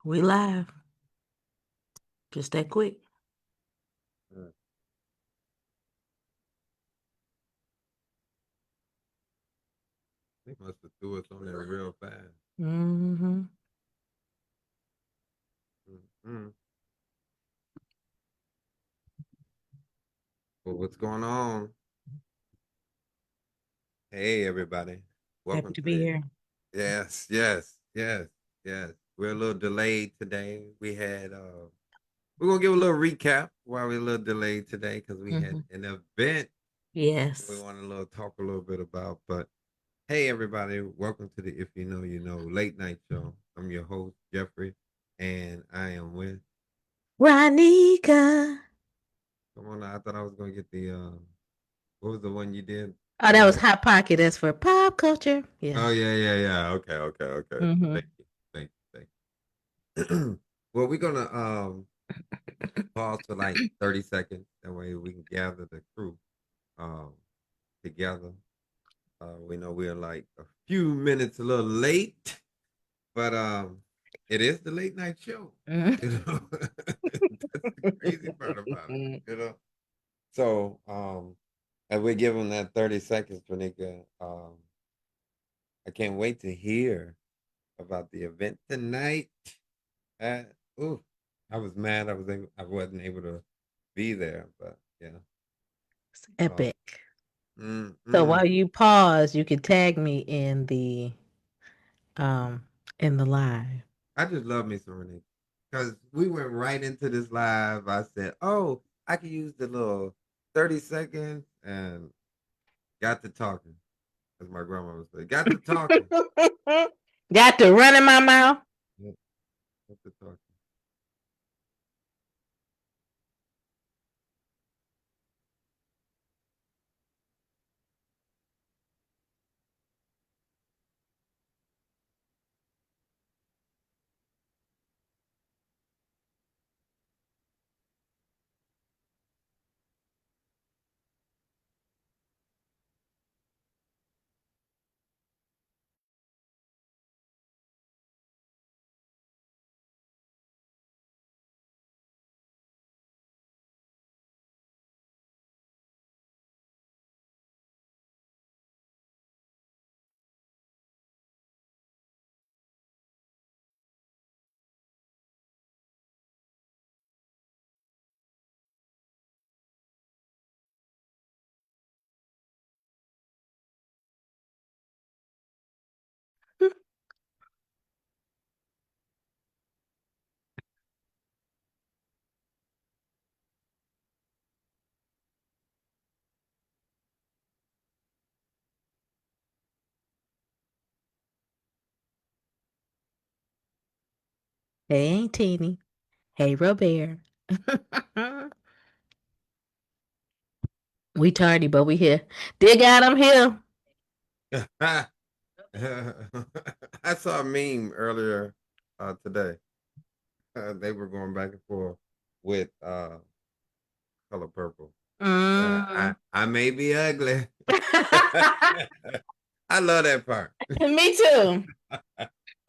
We live. Just that quick. Mm. They must have threw us on there real fast. Mm-hmm. Mm-hmm. Well, what's going on? Hey, everybody. Happy Welcome to to be the. here. Yes. We're a little delayed today. We're gonna give a little recap why we're a little delayed today because we had Mm-hmm. an event we Yes. want to talk a little bit about. But hey, everybody, welcome to the If You Know You Know late night show. I'm your host Jeffrey, and I am with. Ronika. Come on, I thought I was gonna get the. What was the one you did? Oh, that was Hot Pocket. That's for pop culture. Yeah. Oh yeah. Okay. Mm-hmm. Thank you, thank you. Well, we're gonna pause for like 30 seconds. That way we can gather the crew um together. We know we're like a few minutes a little late, but it is the late night show. You know, that's the crazy part about it. You know, so and we're giving that 30 seconds, Tanika. I can't wait to hear about the event tonight. Uh, ooh, I was mad I wasn't able to be there, but yeah. It's Uh, epic. mm, So mm. while you pause, you can tag me um in the live. I just love me some Renee because we went right into this live. I said, "Oh, I can use the little 30 seconds," and got to talking, as my grandma would say. Got to talking. Got to run in my mouth. Yeah, got to talking. Hey, Ain't Teeny. Hey, Robert. We tardy, but we here. Dear God, I'm here. I saw a meme earlier today. They were going back and forth with color purple. Mm. I may be ugly. I love that part. Me too.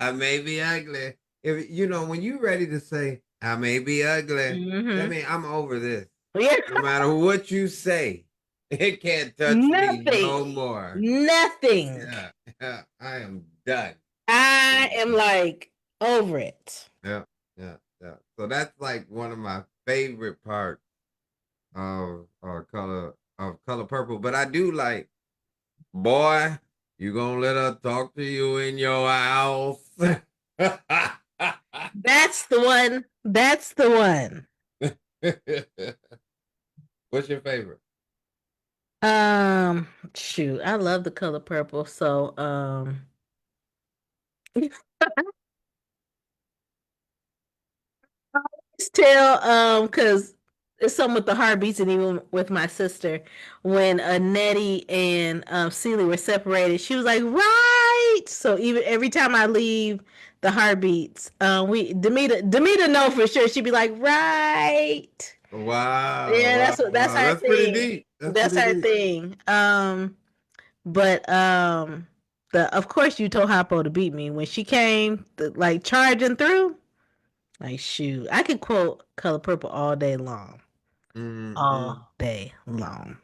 I may be ugly. If you know when you're ready to say I may be ugly, that Hmm. means I'm over this. Yeah. No matter what you say, it can't touch me no Nothing. more. Nothing. Yeah, I am done. I Being am ugly. like over it. Yeah, yeah. So that's like one of my favorite parts of color purple. But I do like, boy, you gonna let her talk to you in your house? That's the one. That's the one. What's your favorite? Shoot, I love the color purple. So, tell because it's something with the heartbeats, and even with my sister when Nettie and Celie were separated, she was like, right. So even every time I leave the heartbeats, we Demita know for sure, she'd be like, right. Yeah, that's Wow. our That's pretty thing. deep. That's That's pretty our deep. thing. But the of course you told Hoppo to beat me when she came like charging through. Like shoot, I could quote Color Purple all day long, Mm-mm. all day long.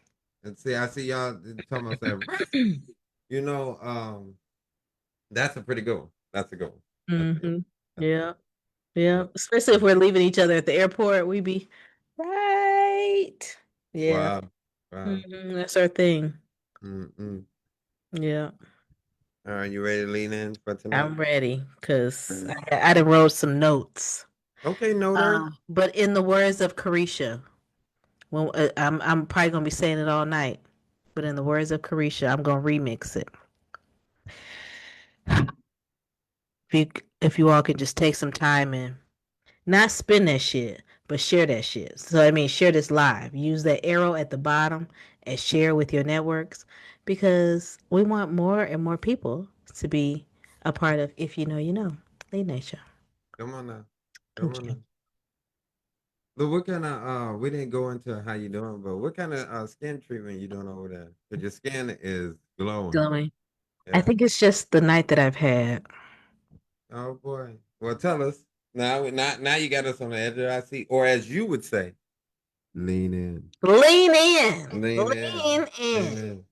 And see, I see y'all talking about that. You know, that's a pretty good one. That's a good one. That's a good one. Hmm. That's a good Yeah, one. yeah. Especially if we're leaving each other at the airport, we be right. Yeah, Wow. Wow. that's our thing. Mm-mm. Yeah, All right, you ready to lean in for tonight? I'm ready because I done wrote some notes. Okay, noter. But in the words of Carisha, well, I'm probably gonna be saying it all night. But in the words of Carisha, I'm gonna remix it. If you if you all can just take some time and not spin that shit, but share that shit. So I mean, share this live. Use that arrow at the bottom and share with your networks because we want more and more people to be a part of. If you know, you know, Lead Nation. Come on now. Come on Okay, now. Look, what kind of we didn't go into how you doing, but what kind of skin treatment you doing over there? Because your skin is glowing. going. I Yeah. think it's just the night that I've had. Oh boy. Well, tell us. Now you got us on the edge of our seat. Or as you would say, lean in. Lean in, Lean in. lean in. Lean in.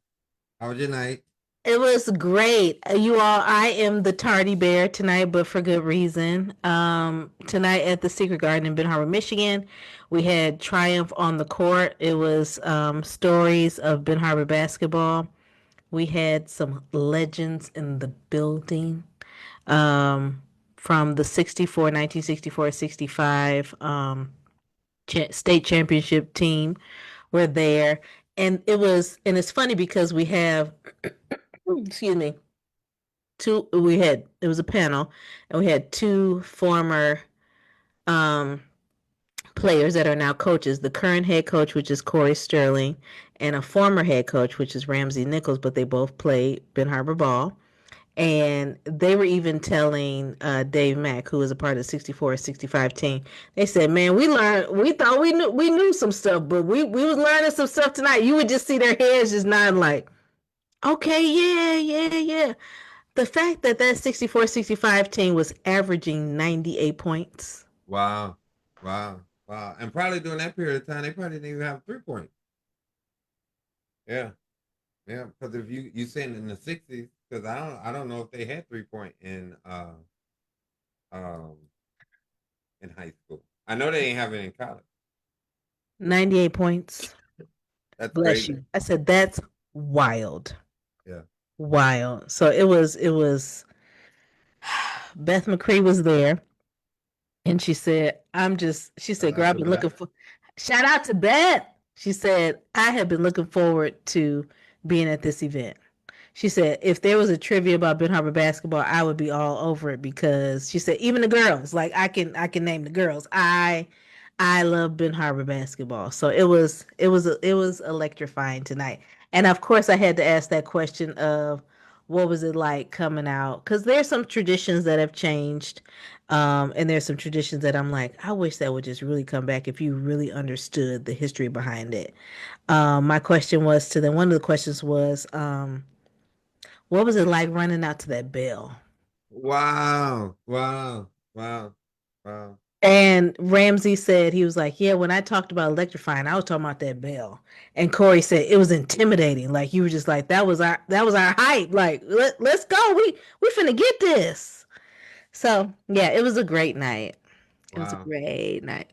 How was your night? It was great. You all, I am the tardy bear tonight, but for good reason. Tonight at the Secret Garden in Ben Harbor, Michigan, we had Triumph on the court. It was stories of Ben Harbor basketball. We had some legends in the building from the 1964, 65 state championship team were there. And it's funny because we have, excuse me, it was a panel and we had two former um players that are now coaches, the current head coach, which is Corey Sterling, and a former head coach, which is Ramsey Nichols, but they both played Ben Harbor ball. And they were even telling Dave Mack, who was a part of the 64, 65 team, they said, man, we thought we knew some stuff, but we was learning some stuff tonight. You would just see their heads just nodding like, okay, yeah, yeah, yeah. The fact that that 64, 65 team was averaging 98 points. Wow. Wow. Wow. And probably during that period of time, they probably didn't even have 3 point. Yeah. Yeah. Because if you saying in the 60s, because I don't know if they had 3 point um in high school. I know they ain't have it in college. 98 points. That's Bless crazy. you. I said, that's wild. Yeah. Wild. So it was, Beth McCree was there and she said, Shout girl, out I've to been Beth. looking for, shout out to Beth. She said, I have been looking forward to being at this event. She said, if there was a trivia about Ben Harbor basketball, I would be all over it because she said, even the girls, like I can name the girls. I love Ben Harbor basketball. So it was electrifying tonight. And of course I had to ask that question of what was it like coming out? Because there's some traditions that have changed. And there's some traditions that I'm like, I wish that would just really come back if you really understood the history behind it. My question was to them, one of the questions was, what was it like running out to that bell? Wow. Wow. Wow. Wow. And Ramsey said he was like, yeah, when I talked about electrifying, I was talking about that bell. And Corey said it was intimidating. Like you were just like, that was our hype. Like let's go. We finna get this. So yeah, it was a great night. It was a Wow. great night.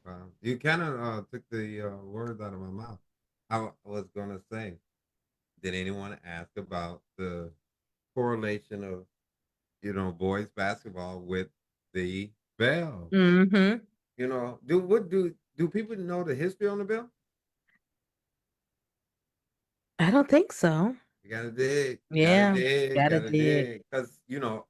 Wow. You kind of took the words out of my mouth. I was going to say, did anyone ask about the correlation of, boys basketball with the bell? Mm-hmm. Do people know the history on the bell? I don't think so. You gotta dig, Yeah, gotta gotta dig. dig, because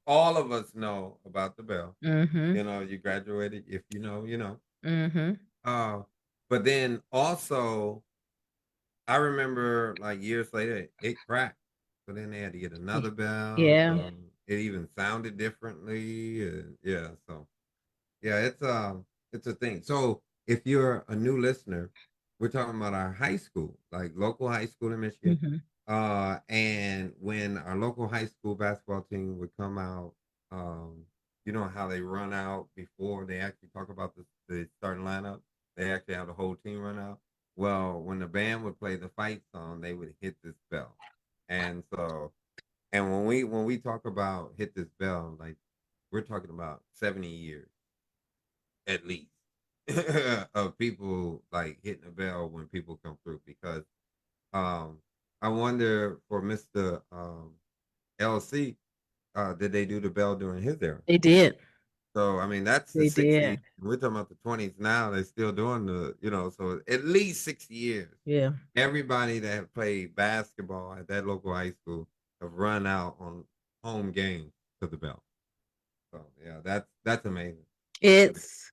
all of us know about the bell. Mm-hmm. You graduated. If you know, you know. Mm-hmm. Uh, but then also, I remember like years later, it cracked. So then they had to get another bell. Yeah. So it even sounded differently. Yeah. So yeah, it's a thing. So if you're a new listener, we're talking about our high school, like local high school in Michigan. Mm-hmm. And when our local high school basketball team would come out, um, you know how they run out before they actually talk about the starting lineup. They actually have the whole team run out. Well, when the band would play the fight song, they would hit this bell, and so and when we talk about hit this bell, like we're talking about 70 years at least of people like hitting a bell when people come through because um I wonder for Mr. LC, did they do the bell during his era? They did. So I mean that's the They 60s. did. We're talking about the 20s now. They're still doing so at least 60 years. Yeah. Everybody that have played basketball at that local high school have run out on home games to the bell. So yeah, that's amazing. That's amazing. It's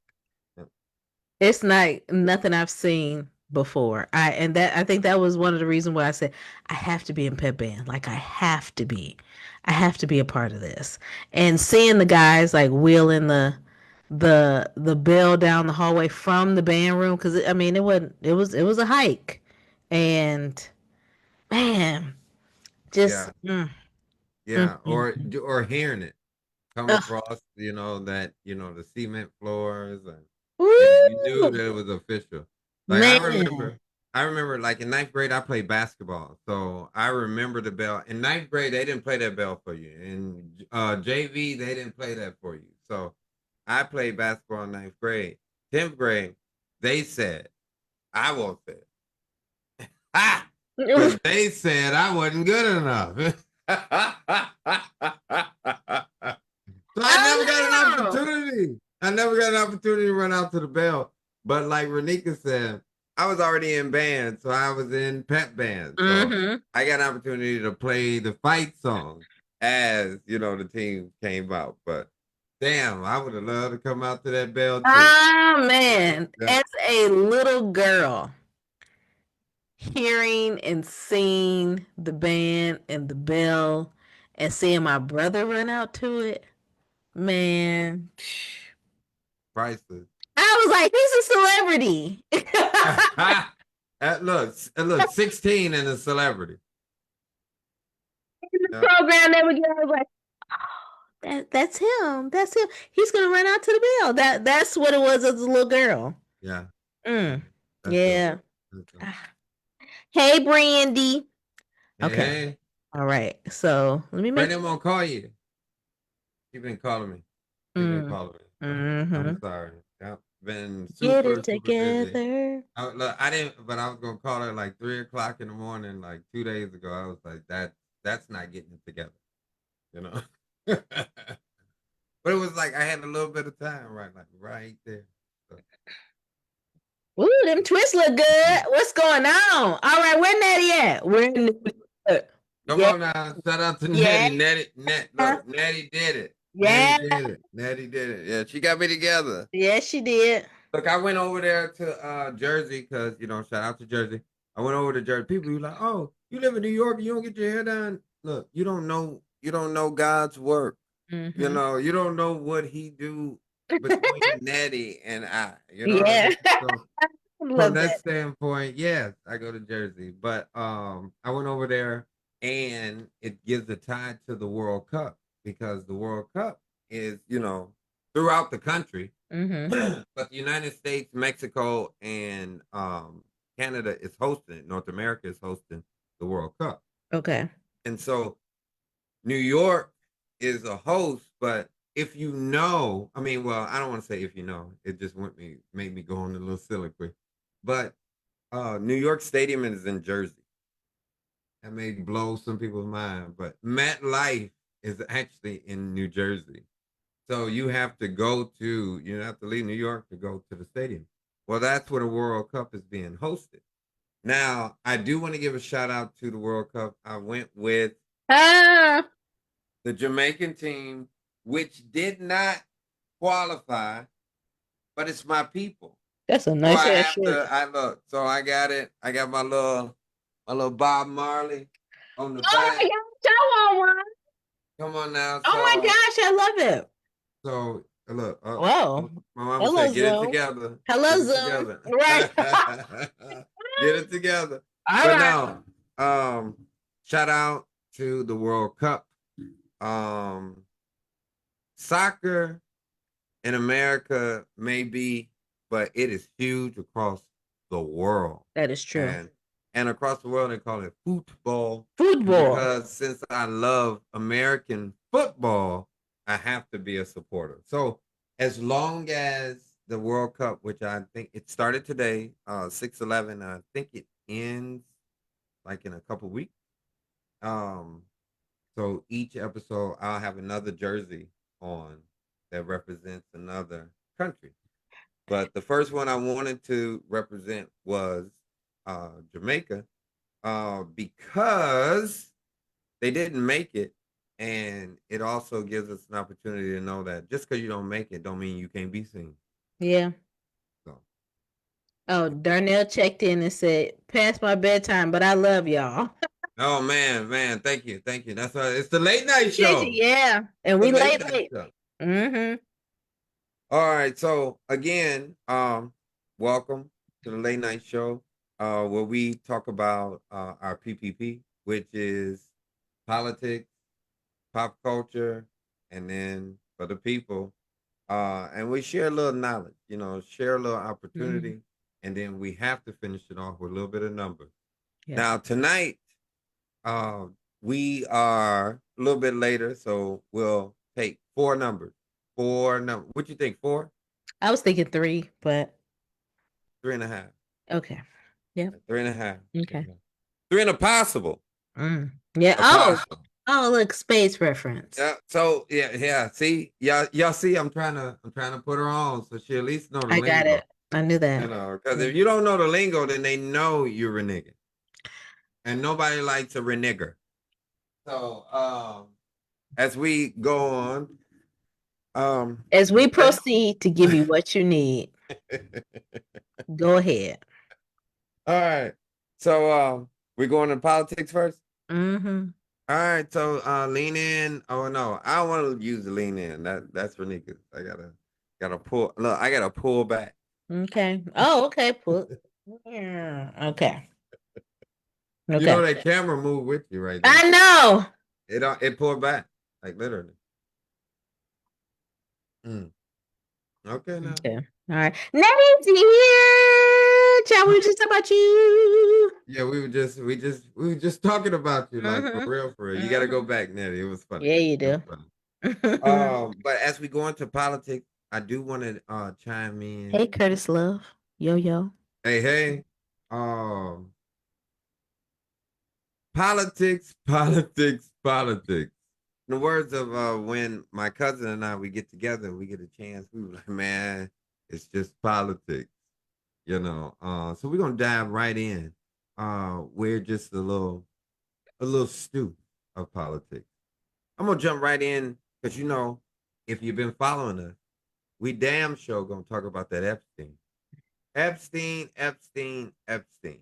it's like nothing I've seen before. I think that was one of the reasons why I said I have to be in pep band. Like I have to be. I have to be a part of this. And seeing the guys like wheeling the bell down the hallway from the band room cuz I mean it was a hike. And man, just Yeah, yeah, or hearing it come ugh. across, that the cement floors, and you knew Woo! that it was official. Like Man. I remember, like in ninth grade, I played basketball, so I remember the bell. In ninth grade, they didn't play that bell for you. In JV, they didn't play that for you. So I played basketball in ninth grade. 10th grade, they said I won't say it. Ah, but they said I wasn't good enough. So I never got an Oh opportunity. I never got an opportunity to run out to the bell. But like Renika said, I was already in band, so I was in pep band. no. So Mm-hmm. I got an opportunity to play the fight song as the team came out. But damn, I would have loved to come out to that bell too. Ah, man. Yeah. As a little girl, hearing and seeing the band and the bell and seeing my brother run out to it, man. Priceless. I was like, he's a celebrity. Look, 16 and a celebrity. In the Yeah, program that we get, I was like, oh, that's him. That's him. He's gonna run out to the bell. That's what it was as a little girl. yeah, yeah. Mm, That's dope. yeah. That's dope. Ah. Hey, Brandy. Hey, Okay. hey. All right. So let me make. Brandon won't call you. He been calling me. He been Mm, calling me. So I'm mm-hmm. sorry. Yep. Been Get super, it super busy. together. Look, I didn't, but I was gonna call her like 3 o'clock in the morning, like 2 days ago. I was like, that's not getting it together, you know. But it was like I had a little bit of time, right there. So, Ooh, them twists look good. What's going on? All right, where Natty at? Where Natty at? come Yeah, on now, shout out to yeah, Nettie. Look, Nettie did it. Nettie yeah. did it. Nettie did it. Yeah, she got me together. Yes, she did. Look, I went over there to Jersey because shout out to Jersey. I went over to Jersey. People were like, "Oh, you live in New York and you don't get your hair done." Look, you don't know God's work. Mm-hmm. You don't know what He do between Nettie and I. You know what I Yeah, mean? So I from love that that. standpoint, yes, I go to Jersey, but I went over there and it gives a tie to the World Cup because the World Cup is throughout the country, Mm-hmm. but the United States, Mexico, and Canada is hosting it. North America is hosting the World Cup, Okay. and so New York is a host. But I mean, well, I don't want to say if you know, it just made me go on a little soliloquy. But New York Stadium is in Jersey. That may blow some people's mind, but MetLife is actually in New Jersey. So you have to leave New York to go to the stadium. Well, that's where the World Cup is being hosted. Now, I do want to give a shout out to the World Cup. I went with Ah, the Jamaican team, which did not qualify, but it's my people. that's a So nice ass shirt. I look, so I got it. I got my little Bob Marley on the Oh my back. gosh, I want one. Come on now. Oh my gosh, I love it. Look, Whoa. my mama Hello, said, get it Zoom. together. Hello, Get it Zoom. together. Right. Get it together. All But right. no, um, shout out to the World Cup. Um, Soccer in America, maybe, but it is huge across the world. That is true. And across the world they call it football. And Football. because since I love American football, I have to be a supporter. So as long as the World Cup, which I think it started today, 6/11, I think it ends like in a couple weeks. Um, so each episode, I'll have another jersey on that represents another country. But the first one I wanted to represent was Jamaica, because they didn't make it, and it also gives us an opportunity to know that just because you don't make it, don't mean you can't be seen. Yeah. So, Oh, Darnell checked in and said, "Past my bedtime, but I love y'all." oh man, man, thank you. That's why it's the late night Appreciate you. show. Yeah, and The we late late, night late. show. Mm-hmm. All right. So again, welcome to the late night show, where we talk about our PPP, which is politics, pop culture, and then for the people, and we share a little knowledge, share a little Mm-hmm. opportunity, and then we have to finish it off with a little bit of numbers. Yeah. Now tonight, uh, we are a little bit later, so we'll take four numbers. Four numbers. What you think? Four? I was thinking three, but Three and a half. okay. Yep. Three and a half. Three Okay. and a half. Three and a possible. Mm. Yeah. A Oh. possible. Oh, look, space reference. Yeah. So yeah. See, y'all see, I'm trying to put her on so she at least know the I got lingo. it. I knew that. Because if you don't know the lingo, then they know you're a nigga, and nobody likes a renegger. So as we go on, um, As we let's. proceed to give you what you need, go ahead. All right. So we're going to politics first. Mm-hmm. All right, so lean in. Oh no, I don't want to use the lean in. That's for niggas. I gotta pull. Look, I gotta pull back. Okay. Oh, okay. Put. Yeah. Okay. You Okay. know that camera move with you, right? Don't I know. it? It pulled back like literally. Mm. Okay, now. Okay. All right. Nettie's here. Child, we were just talking about you. Yeah, we were just talking about you, like for Mm-hmm. real, for real. You got to go Mm-hmm. back, Nettie. It was funny. Yeah, you It was do. funny. But as we go into politics, I do want to chime in. Hey, Curtis Love. Yo, yo. Hey, hey. Um, Politics, politics, politics. In the words of when my cousin and I we get together, we get a chance. We were like, man, it's just politics, So we're gonna dive right in. We're just a little stew of politics. I'm gonna jump right in because if you've been following us, we damn sure gonna talk about that Epstein. Epstein, Epstein, Epstein.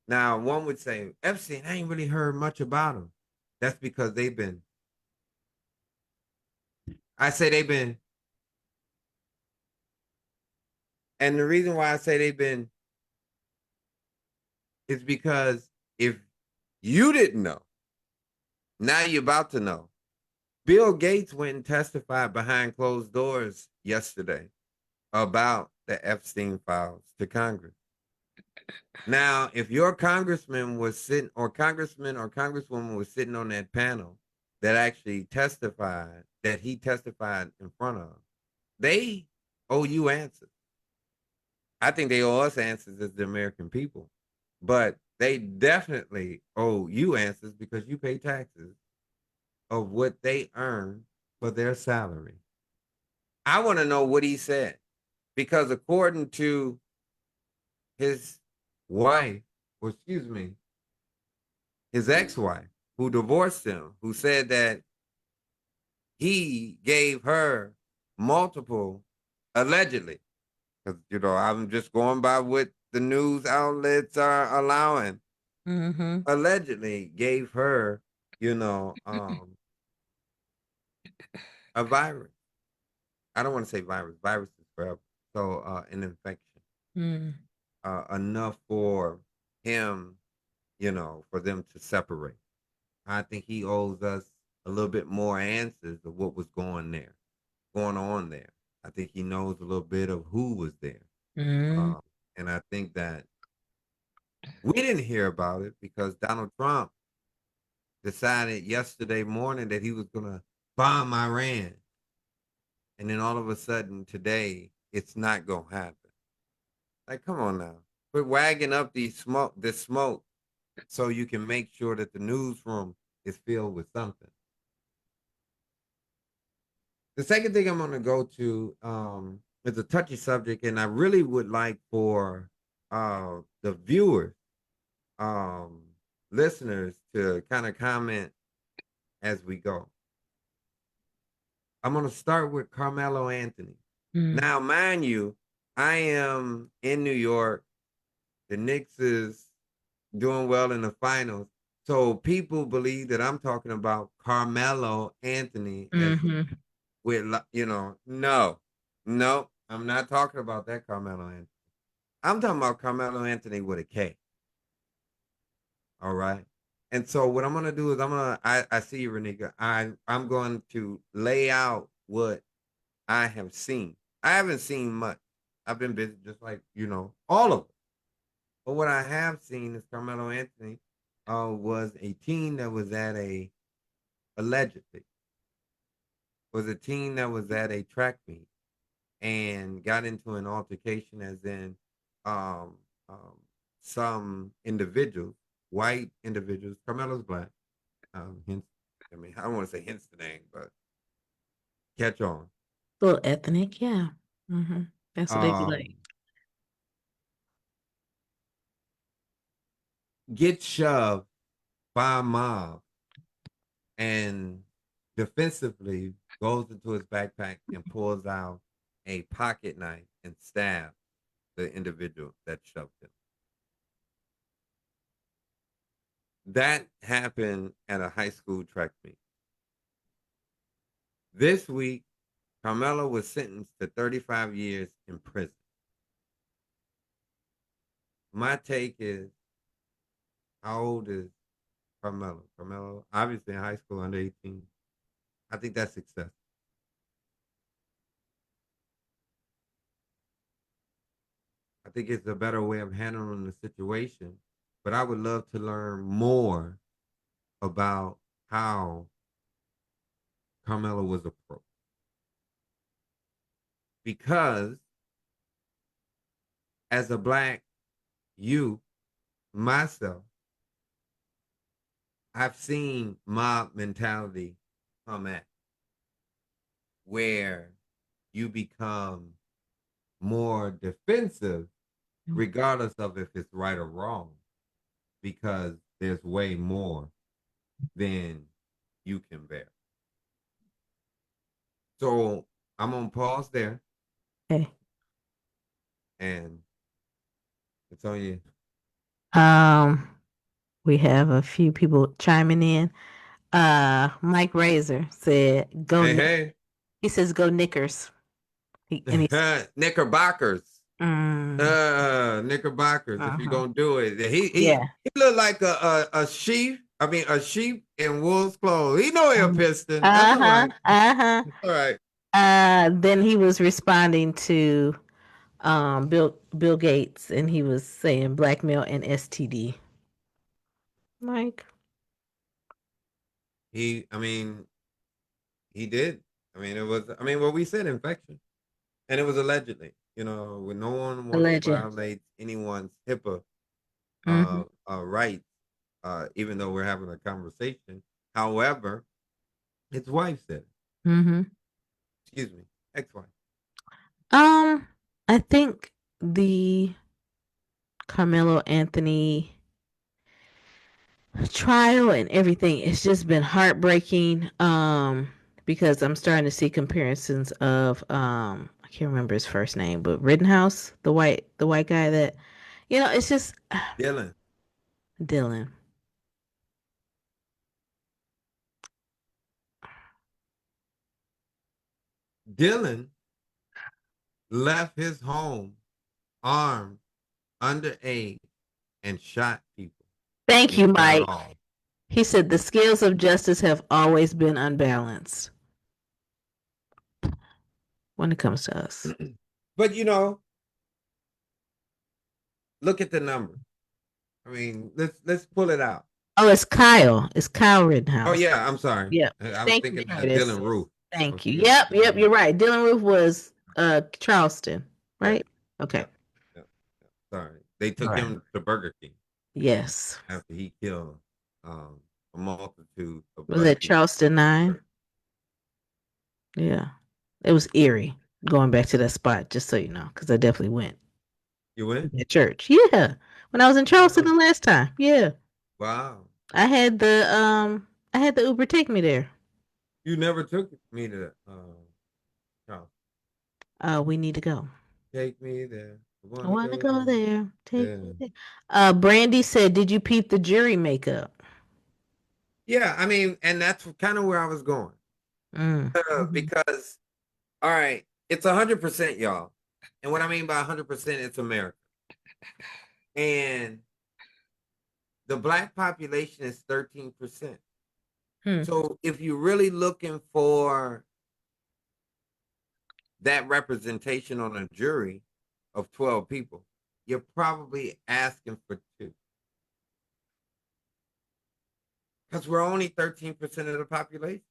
Now, one would say, Epstein, I ain't really heard much about him. That's because I say they've been, and the reason why I say they've been is because if you didn't know, now you're about to know. Bill Gates went and testified behind closed doors yesterday about the Epstein files to Congress. Now, if your congressman was sitting, or congressman or congresswoman was sitting on that panel that actually testified, that he testified in front of, they owe you answers. I think they owe us answers as the American people, but they definitely owe you answers because you pay taxes of what they earn for their salary. I want to know what he said because according to his wife, or excuse me, his ex-wife, who divorced him, who said that he gave her multiple, allegedly, because I'm just going by what the news outlets are allowing. Mm-hmm. Allegedly gave her, you know, a virus. I don't want to say virus. Virus is forever. So an infection. Mm. Enough for him, for them to separate. I think he owes us a little bit more answers of what was going on there. I think he knows a little bit of who was there. Mm, Um, and I think that we didn't hear about it because Donald Trump decided yesterday morning that he was going to bomb Iran. And then all of a sudden today, it's not going to happen. Like, come on now. Quit wagging up this smoke so you can make sure that the newsroom is filled with something. The second thing I'm going to go to is a touchy subject, and I really would like for the viewers, um, listeners, to kind of comment as we go. I'm going to start with Carmelo Anthony. mm, Now, mind you, I am in New York. The Knicks is doing well in the finals. So people believe that I'm talking about Carmelo Anthony as mm-hmm. with, no, no, I'm not talking about that Carmelo Anthony. I'm talking about Carmelo Anthony with a K. All right. And so what I'm gonna do is I see you, Renika. I'm going to lay out what I have seen. I haven't seen much. I've been busy just like, all of it. But what I have seen is Carmelo Anthony was a team that was at a allegedly was a team that was at a track meet and got into an altercation, as in um, um, some individuals, white individuals. Carmelo's black. Hence, I mean, I don't want to say hence the name, but catch on. Little ethnic, yeah. Mm-hmm. That's what they be like. Um, get shoved by a mob and defensively goes into his backpack and pulls out a pocket knife and stabs the individual that shoved him. That happened at a high school track meet. This week, Carmelo was sentenced to 35 years in prison. My take is, how old is Carmelo? Carmelo, obviously in high school, under 18. I think that's excessive. I think it's a better way of handling the situation. But I would love to learn more about how Carmelo was approached. Because as a black youth, myself, I've seen mob mentality come at where you become more defensive regardless of if it's right or wrong, because there's way more than you can bear. So I'm gonna pause there, Okay. and it's on you. Um, we have a few people chiming in. Mike Razor said, "Go." Hey, hey. He says, "Go Knickers." And he's Knickerbockers. mm, Knickerbockers. If you're uh-huh. gonna do it, Yeah. he looked like a sheep. I mean, a sheep in wolf's clothes. He know he a piston. That's all Uh-huh. right. Uh-huh. All right. Then he was responding to Bill Gates, and he was saying blackmail and STD. Mike. I mean, he did. I mean, it was. I mean, what we said, infection, and it was allegedly. When no one wants to Alleged. violate anyone's HIPAA Mm-hmm. rights, even though we're having a conversation. However, his wife said it. Mm-hmm. Excuse me, ex-wife. Um, I think the Carmelo Anthony trial and everything, it's just been heartbreaking. Because I'm starting to see comparisons of I can't remember his first name, but Rittenhouse, the white guy that it's just Dylan. Dylan. Dylan left his home armed, underage, and shot people Thank you, and got Mike. off. He said the scales of justice have always been unbalanced. when it comes to us. But look at the number. I mean, let's pull it out. Oh, it's Kyle. It's Kyle Oh Rittenhouse. yeah, I'm sorry. Yep. I was Thank you, thinking of Curtis. Dylan Roof. I was Thank you. thinking of Yep, Dylan yep, Roof. you're right. Dylan Roof was Charleston, Yeah, right? Okay. yeah, yeah, yeah. Sorry, they All took right. him to Burger King Yes. after he killed um, a multitude of Was black that people. Charleston 9? Yeah. It was eerie going back to that spot, just so you know, because I definitely went You to went? that church. Yeah. When I was in Charleston Wow. the last time. Yeah. Wow. I had I had the Uber take me there. You never took me to Charles. We need to go. Take me there. I I want to want to go go there. there. Take Yeah. me there. Brandy said, "Did you peep the jury makeup?" Yeah, I mean, and that's kind of where I was going. Mm. Mhm. Because, all right, it's 100%, y'all. And what I mean by 100%, it's America. And the black population is 13%. Hmm. So if you're really looking for that representation on a jury of 12 people, you're probably asking for two. Because we're only 13% of the population.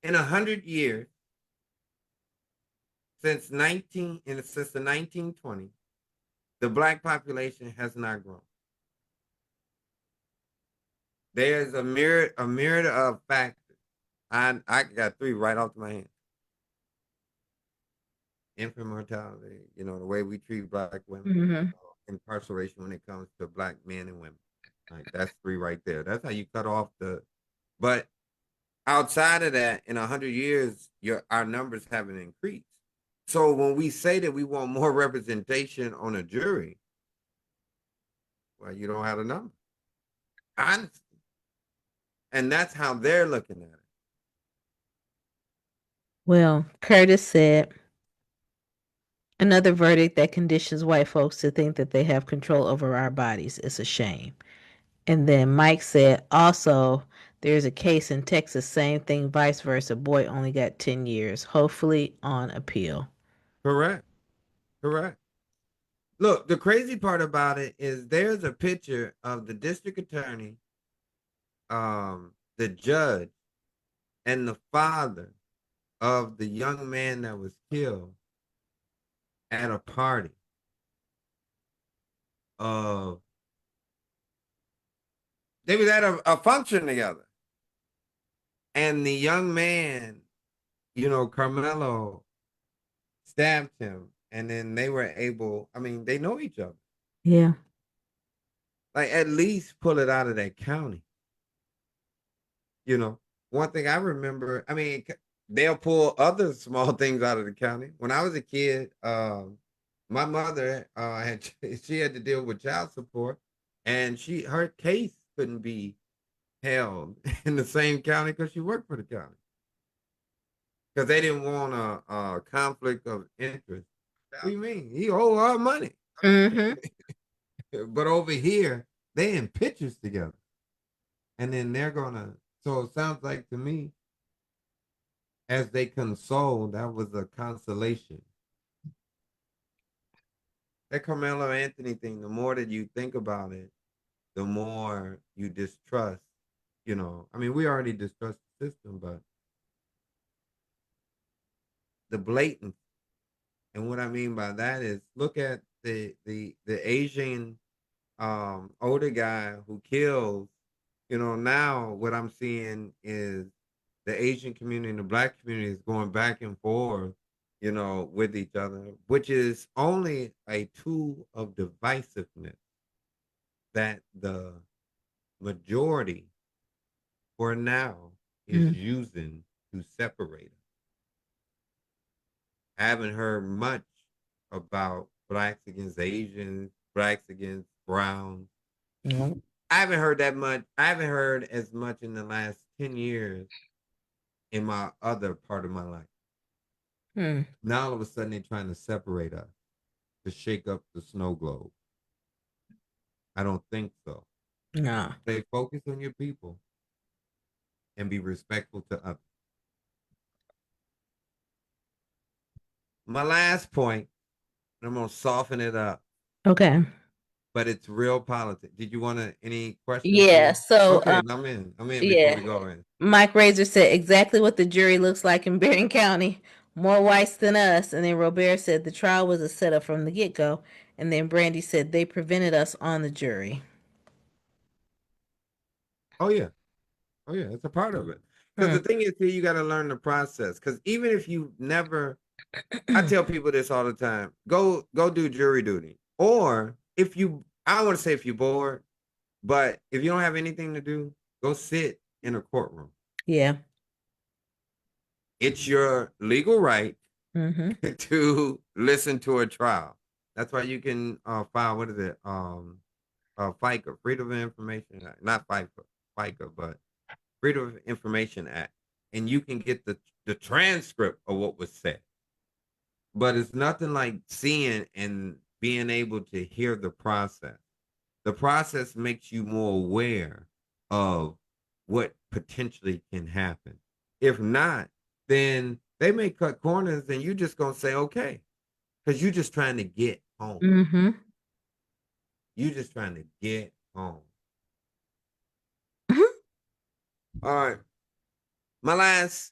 In 100 years, since the 1920s, the black population has not grown. There's a myriad of factors. I got three right off my hand. Infant mortality, the way we treat black women, Hmm. incarceration when it comes to black men and women. Like that's three right there. That's how you cut off the. But outside of that, in 100 years, our numbers haven't increased. So when we say that we want more representation on a jury, well, you don't have a number, honestly, and that's how they're looking at it. Well, Curtis said, "Another verdict that conditions white folks to think that they have control over our bodies is a shame." And then Mike said, "Also, there's a case in Texas, same thing, vice versa. Boy only got 10 years, hopefully on appeal." Correct. Correct. Look, the crazy part about it is there's a picture of the district attorney, the judge, and the father of the young man that was killed at a party. Uh, they was at a function together, and the young man, Carmelo, stabbed him, and then they were able. I mean, they know each other. Yeah. Like at least pull it out of that county. You know, one thing I remember, I mean, they'll pull other small things out of the county. When I was a kid, my mother had she had to deal with child support, and her case couldn't be held in the same county because she worked for the county because they didn't want a conflict of interest. What do you mean? He owe her money, Mm-hmm. but over here they in pictures together, and then they're gonna. So it sounds like to me as they console, that was a consolation. That Carmelo Anthony thing, the more that you think about it, the more you distrust. I mean, we already distrust the system, but the blatant, and what I mean by that is look at the Asian older guy who kills. Now what I'm seeing is the Asian community and the black community is going back and forth, with each other, which is only a tool of divisiveness that the majority for now is Mm. using to separate us. I haven't heard much about blacks against Asians, blacks against browns. No. I haven't heard that much. I haven't heard as much in the last 10 years in my other part of my life. Hmm. Now all of a sudden they're trying to separate us to shake up the snow globe. I don't think so. No. Stay focused on your people and be respectful to others. My last point, I'm gonna soften it up, Okay. but it's real politics. Did you want any questions Yeah. here? So, Okay, I'm in. I'm in before yeah. we go in. Mike Razor said exactly what the jury looks like in Barron County. More whites than us. And then Robert said the trial was a setup from the get go. And then Brandy said they prevented us on the jury. Oh yeah. Oh yeah, it's a part of it. Because Hmm. the thing is, here you got to learn the process. Because even if you never, I tell people this all the time: go do jury duty, or if you, I don't want to say if you're bored, but if you don't have anything to do, go sit in a courtroom. Yeah. It's your legal right Mm-hmm. to listen to a trial. That's why you can file what is it? FICA, Freedom of Information Act, not FICA, but Freedom of Information Act, and you can get the transcript of what was said. But it's nothing like seeing and being able to hear the process. The process makes you more aware of what potentially can happen. If not, then they may cut corners and you just gonna say okay, because you're just trying to get home. Mm-hmm. You're just trying to get home. All right. My last,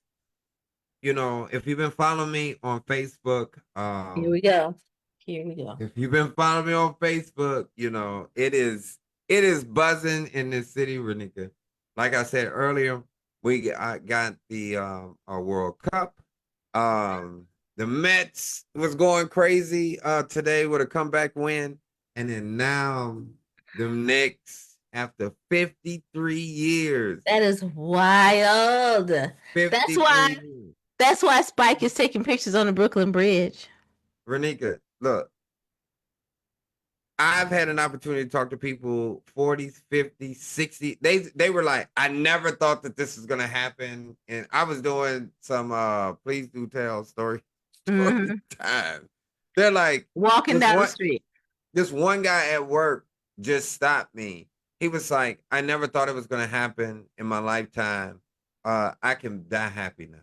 if you've been following me on Facebook, Here we go. Here we go. if you've been following me on Facebook, it is buzzing in this city, Renika. Like I said earlier, I got the our World Cup. The Mets was going crazy today with a comeback win, and then now the Knicks after 53 years, That is wild. That's why 53 years. that's why Spike is taking pictures on the Brooklyn Bridge. Renika, look, I've had an opportunity to talk to people 40s, 50s, 60s. They were like, I never thought that this was gonna happen. And I was doing some please do tell story Hmm. time. They're like, Walking this down the one street. this one guy at work just stopped me. He was like, I never thought it was gonna happen in my lifetime. I can die happy now.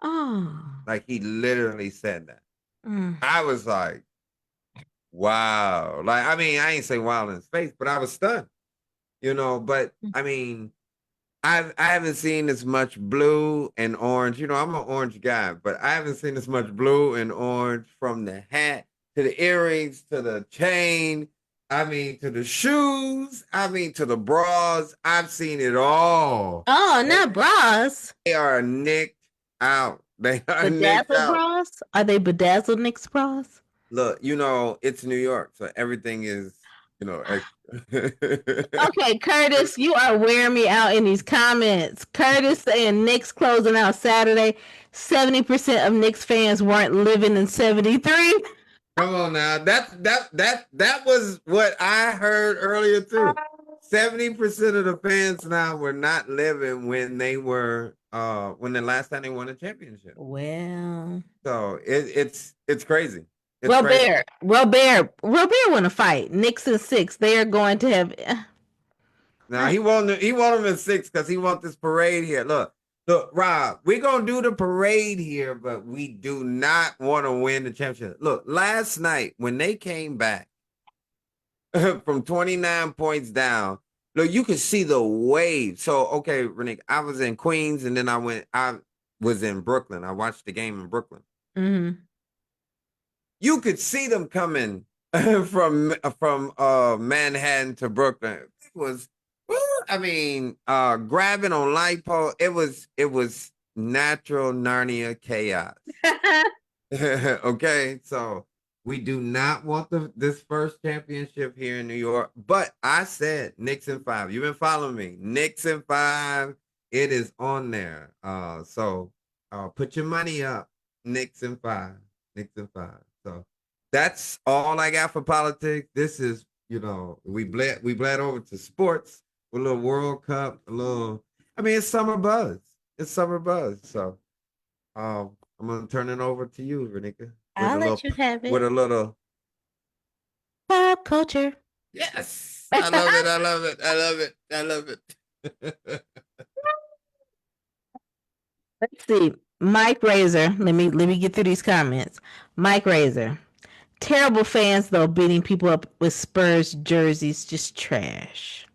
Oh. Like he literally said that. Mm. I was like, wow. Like, I mean, I ain't say wow in his face, but I was stunned, But I mean, I haven't seen as much blue and orange. I'm an orange guy, but I haven't seen as much blue and orange from the hat to the earrings to the chain. I mean, to the shoes. I mean, to the bras. I've seen it all. Oh, And not bras. they are nicked out. They are nicked Bedazzled out. bras? Are they bedazzled Knicks bras? Look, it's New York, so everything is, extra. Okay, Curtis, you are wearing me out in these comments. Curtis saying Knicks closing out Saturday. 70% of Knicks fans weren't living in 73. Come on now. That was what I heard earlier too. 70% of the fans now were not living when they were when the last time they won a championship. Well, So it's crazy. It's crazy. Robert want to fight. Knicks in six. They are going to have. Now he want them in six because he want this parade here. Look, Rob, we're gonna do the parade here, but we do not want to win the championship. Look, last night when they came back from 29 points down, look, you could see the wave. So okay, Renee, I was in Queens and then I was in Brooklyn. I watched the game in Brooklyn. Mm-hmm. You could see them coming from Manhattan to Brooklyn. It was, I mean, grabbing on light pole. It was natural Narnia chaos. Okay, so we do not want this first championship here in New York. But I said Knicks in five. You've been following me. Knicks in five. It is on there. So put your money up. Knicks in five. Knicks in five. So that's all I got for politics. This is, we bled over to sports with a little World Cup, a little. I mean, it's summer buzz. It's summer buzz. So I'm gonna turn it over to you, Renika, with I'll a let little, you have with it. a little. Pop culture. Yes, I Let's love it. I love it. I love it. I love it. see. Mike Razor. Let me get through these comments. Mike Razor. Terrible fans though, beating people up with Spurs jerseys, just trash.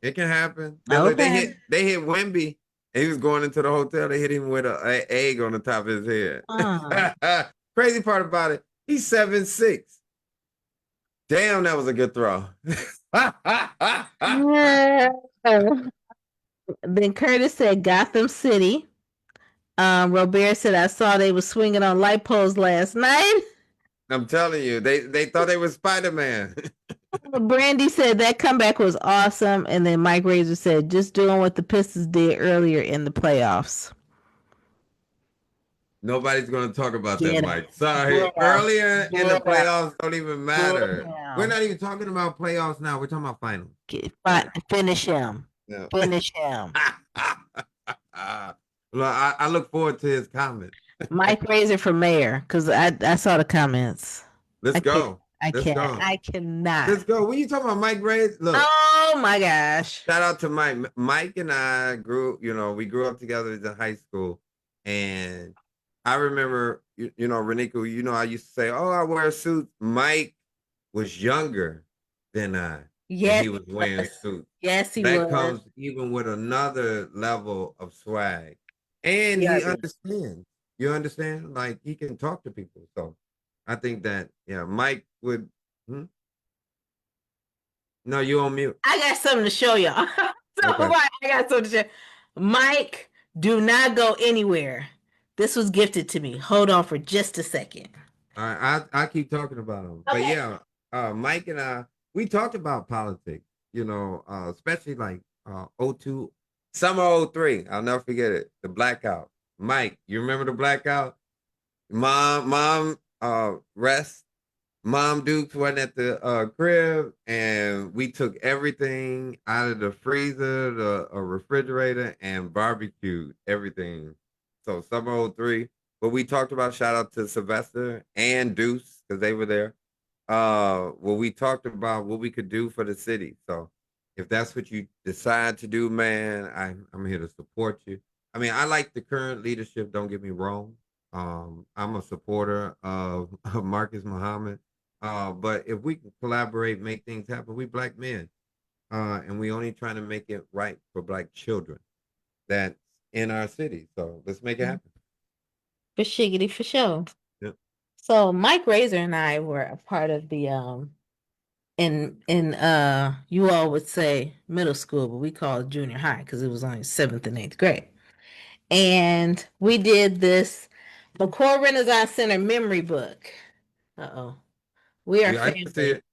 It can happen. They look. Okay. They hit Wemby. And he was going into the hotel. They hit him with a egg on the top of his Uh, head. Crazy part about it, he's 7'6". Damn, that was a good throw. yeah. Then Curtis said Gotham City. Robert said I saw they was swinging on light poles last night. I'm telling you, they thought they was Spider Man. Brandy said that comeback was awesome, and then Mike Razor said just doing what the Pistons did earlier in the playoffs. Nobody's going to talk about that, Get him, Mike. Sorry. get him, Earlier in the get him, playoffs don't even get matter. We're him. not even talking about playoffs now. We're talking about finals. Fine, Okay. finish him, Yeah. finish him. Well, I look forward to his comment. Mike Razor for mayor, because I saw the comments. Let's I can't, go. I Let's can't, go. I cannot. Let's go. When you talking about Mike Graves, look, Oh my gosh. shout out to Mike. Mike and I we grew up together in high school. And I remember, Renico, I used to say, oh, I wear suits. Mike was younger than I, and Yes, he he was wearing was. suits. Yes, he That was. comes even with another level of swag. And he BRB. understands. You understand? Like he can talk to people. So I think that, yeah, Mike would. Hmm? No, you on mute. I got something to show y'all. So Okay. I got something to show. Mike, do not go anywhere. This was gifted to me. Hold on for just a second. All right, I keep talking about him, but Okay. yeah, Mike and I we talked about politics, especially like '02, summer '03. I'll never forget it. The blackout. Mike, you remember the blackout? Rest. Mom Dukes wasn't at the crib, and we took everything out of the freezer, the refrigerator, and barbecued everything. So summer '03. But we talked about shout out to Sylvester and Deuce because they were there. Well, we talked about what we could do for the city. So if that's what you decide to do, man, I'm here to support you. I mean, I like the current leadership. Don't get me wrong. I'm a supporter of Marcus Muhammad. But if we can collaborate, make things happen, we black men, and we only trying to make it right for black children that's in our city. So let's make it happen. For shiggity for sure. Yep. So Mike Razor and I were a part of the in you all would say middle school, but we call it junior high because it was only seventh and eighth grade. And we did this McCoy Renaissance Center memory book. Uh-oh. We are Yeah, I can see family. it.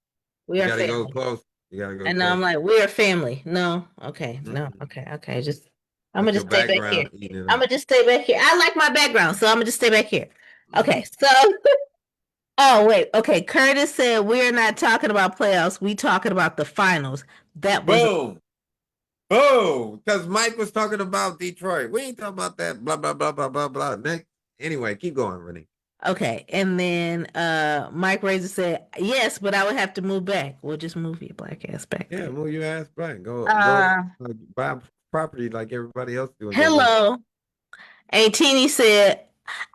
We You are got to go family. close. You got to go And close. I'm like, we are family. No, okay, no, Mm-mm. okay, okay. Just I'm But gonna your just stay back here. background eating it I'm up. gonna just stay back here. I like my background, so I'm gonna just stay back here. Okay, so oh wait, okay. Curtis said we're not talking about playoffs. We talking about the finals. That was Boom. Boom. Because Mike was talking about Detroit. We ain't talking about that. Blah, blah, blah, blah, blah, blah. Next. Anyway, keep going, Renee. okay. And then Mike Razor said yes, but I would have to move back. We'll just move your black ass back Yeah, there. move your ass back. Go Uh, buy property like everybody else do and go live. hello. And Teeny said,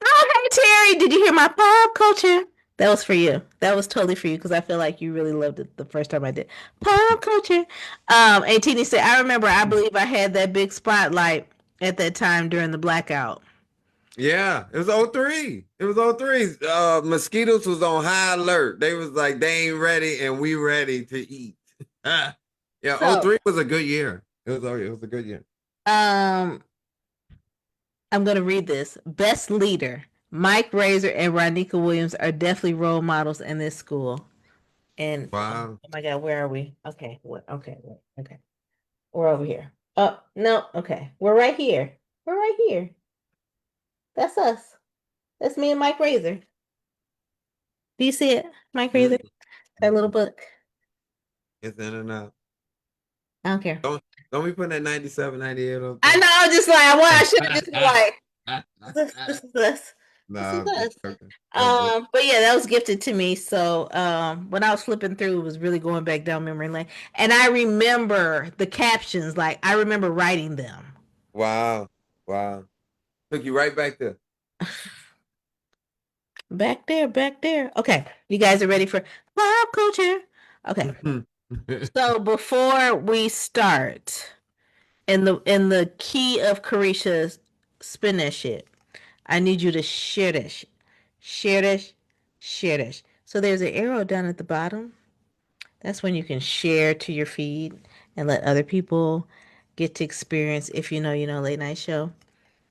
"Oh, hey Terry, did you hear my pop culture?" That was for you. That was totally for you because I feel like you really loved it the first time I did pop culture. And Teeny said, "I remember. I believe I had that big spotlight at that time during the blackout." Yeah, it was '03. It was '03. Mosquitoes was on high alert. They was like, they ain't ready and we ready to eat. Yeah, So, '03 was a good year. It was a good year. um, I'm gonna read this. Best leader. Mike Razor and Ronika Williams are definitely role models in this school. And Wow. oh my God, where are we? Okay, what? Okay, wait, okay. We're over here. Oh, no. Okay. We're right here. We're right here. That's us. That's me and Mike Razor. Do you see it? Mike Razor? Mm-hmm. That little book. It's in and out. I don't care. Don't be putting that 97, 98 up I there. know. I'm just like, well, I should have just been like, this is us. This Nah, is I'm just us. joking. I'm just But yeah, that was gifted to me. So when I was flipping through, it was really going back down memory lane. And I remember the captions, like I remember writing them. wow. Wow. Took you right back there. Back there, back there. Okay, you guys are ready for pop culture? Okay, so before we start, in the key of Carisha, spin that shit. I need you to share this, share this, share this. So there's an arrow down at the bottom. That's when you can share to your feed and let other people get to experience. If you know, you know, late night show.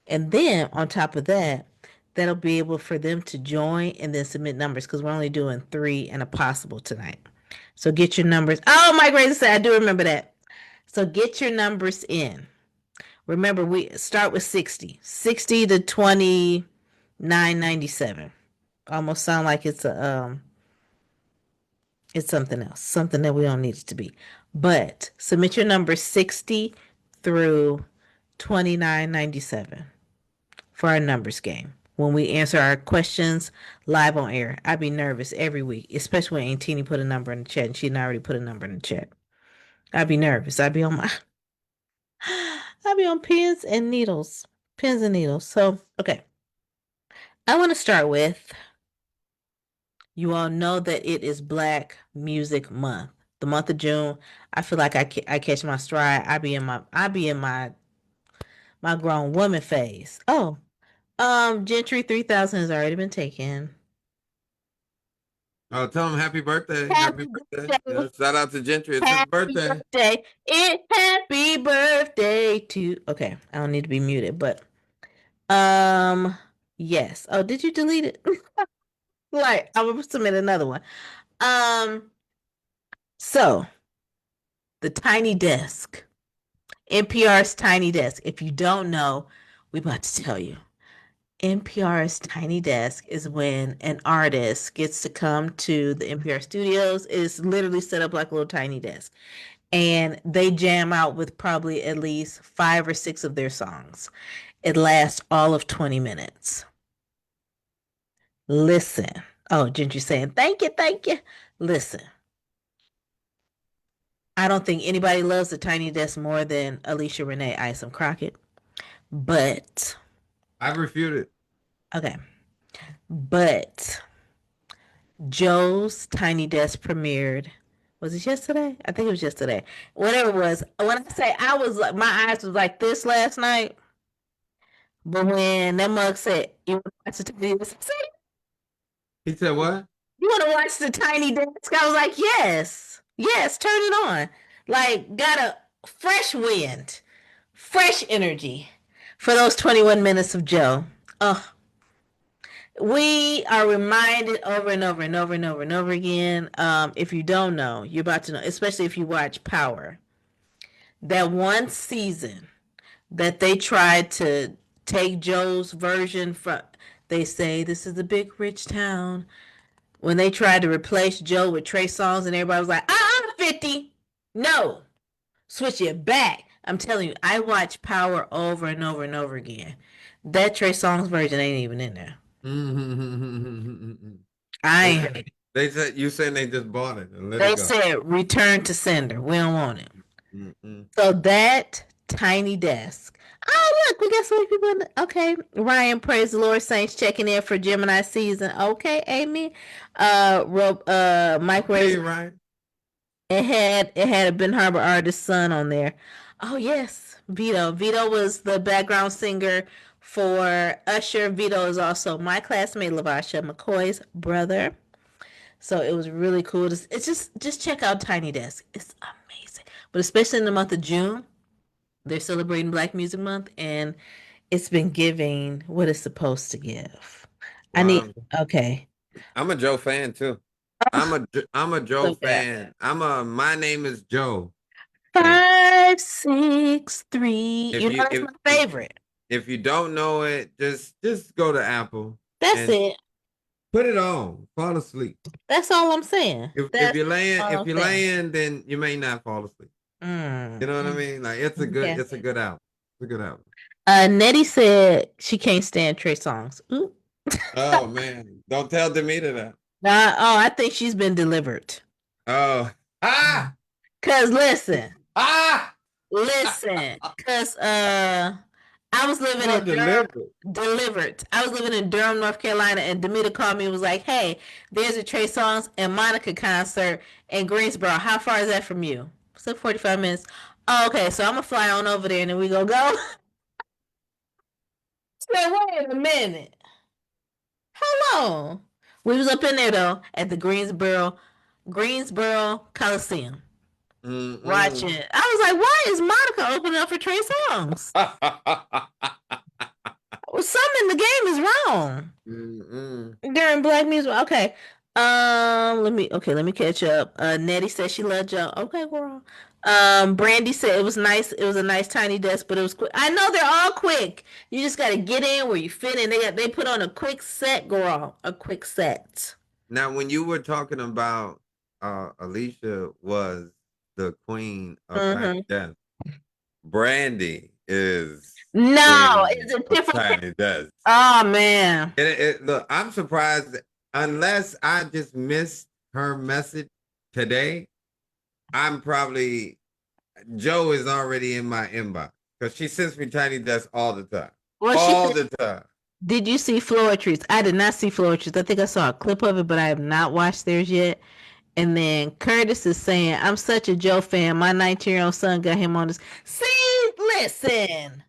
And then on top of that, that'll be able for them to join and then submit numbers because we're only doing three and a possible tonight. So get your numbers. Oh, my gracious, I do remember that. So get your numbers in. Remember, we start with 60, 60 to 29.97. Almost sound like it's something else, something that we don't need it to be. But submit your numbers 60 through 29.97 for our numbers game. When we answer our questions live on air, I'd be nervous every week, especially when Aunt Teeny put a number in the chat and she already put a number in the chat. I'd be nervous. I'd be on pins and needles. So, okay, I want to start with you all know that it is Black Music Month. The month of June, I feel like I catch my stride. I be in my grown woman phase. Oh, Gentry 3000 has already been taken. Oh, tell him happy birthday. Happy Happy birthday. birthday. Yeah, shout out to Gentry. It's his Happy birthday. birthday. Happy birthday to Okay, I don't need to be muted, but um yes. Oh, did you delete it? Like, I will submit another one. Um, so the Tiny Desk. NPR's Tiny Desk. If you don't know, we about to tell you. NPR's Tiny Desk is when an artist gets to come to the NPR studios. It's literally set up like a little tiny desk. And they jam out with probably at least 5 or 6 of their songs. It lasts all of 20 minutes. Listen. Oh, Ginger saying, thank you, thank you. Listen, I don't think anybody loves the Tiny Desk more than Alicia Renee Isom Crockett. But, I refute it. okay. But Joe's Tiny Desk premiered. Was it yesterday? I think it was yesterday. Whatever it was. When I say I was like, my eyes was like this last night. But when that mug said, "You want to watch the Tiny Desk?" I said, He said what? "You want to watch the Tiny Desk?" I was like, "Yes, yes, turn it on." Like, got a fresh wind, fresh energy for those 21 minutes of Joe. Oh, we are reminded over and over and over and over and over again. If you don't know, you're about to know, especially if you watch Power. That one season that they tried to take Joe's version from, they say this is a big rich town. When they tried to replace Joe with Trey Songz, and everybody was like, 50. No, switch it back. I'm telling you, I watch Power over and over and over again. That Trey Songz version ain't even in there. I they, ain't. they said you saying they just bought it and let it They go. said return to sender. We don't want it. Mm-mm. So that Tiny Desk. Oh, look, we got so many people in the, okay. Ryan, praise the Lord, Saints checking in for Gemini season. Okay, amen. Mike Okay, Reyes. right. It had a Ben Harbor artist son on there. Oh yes, Vito. Vito was the background singer for Usher. Vito is also my classmate, Lavasha McCoy's brother. So it was really cool. It's just check out Tiny Desk. It's amazing. But especially in the month of June, they're celebrating Black Music Month, and it's been giving what it's supposed to give. I need Wow. okay. I'm a Joe fan too. I'm a Joe So bad. fan. My name is Joe fan. 563. If You know you that's my favorite. if you don't know it, just go to Apple That's and it. put it on. Fall asleep. That's all I'm saying. If That's you're laying all if I'm you're saying. laying, then you may not fall asleep. You know what I Mm. mean? Like Okay. it's a good album. It's a good album. Nettie said she can't stand Trey songs. Ooh. Oh man. Don't tell Demeter that. Oh, I think she's been delivered. Oh. Ah! Cause listen, Ah! listen, cause I was living in Not Durham, delivered. delivered. I was living in Durham, North Carolina, and Demita called me and was like, "Hey, there's a Trey Songz and Monica concert in Greensboro. How far is that from you?" I said 45 minutes. Oh, okay, so I'm gonna fly on over there and then we gonna go. I said, wait a minute. How long? We was up in there though at the Greensboro Coliseum Mm-mm. watching. I was like, why is Monica opening up for Trey Songz? Well, something in the game is wrong. Mm-mm. During Black Music. Okay. Let me catch up. Nettie said she loved Joe. Okay, girl. Brandy said it was nice. It was a nice tiny desk, but it was quick. I know they're all quick. You just gotta get in where you fit in. They put on a quick set, girl. A quick set. Now, when you were talking about Alicia was the queen of Tiny Mm-hmm. Desk, Brandy is No, queen it's a of different. Tiny Desk. Oh man. Look, I'm surprised unless I just missed her message today. I'm probably Joe is already in my inbox because she sends me Tiny Desk all the time, Well, she all said, the time. "Did you see Floetry's?" I did not see Floetry's. I think I saw a clip of it, but I have not watched theirs yet. And then Curtis is saying, I'm such a Joe fan. My 19-year-old son got him on this. See, listen,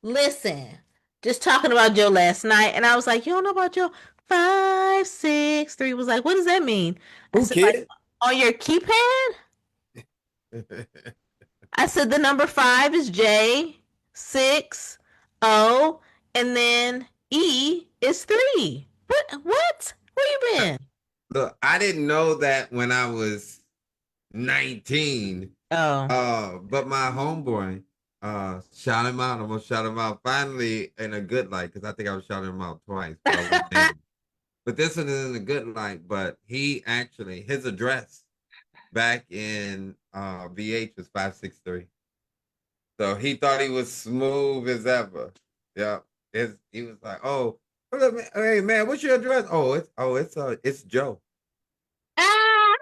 listen. Just talking about Joe last night. And I was like, you don't know about Joe? 563 was like, what does that mean? I Who said, like, kid? on your keypad? I said, the number five is J, six, O, and then E is three. What? Where you been? Look, I didn't know that when I was 19. Oh. But my homeboy, shout him out. I'm gonna shout him out finally in a good light because I think I was shouting him out twice, but I won't name him. But this one is in a good light. But he actually his address back in VH was 563. So he thought he was smooth as ever. Yeah. He was like, oh, hey man, what's your address? It's Joe. Ah!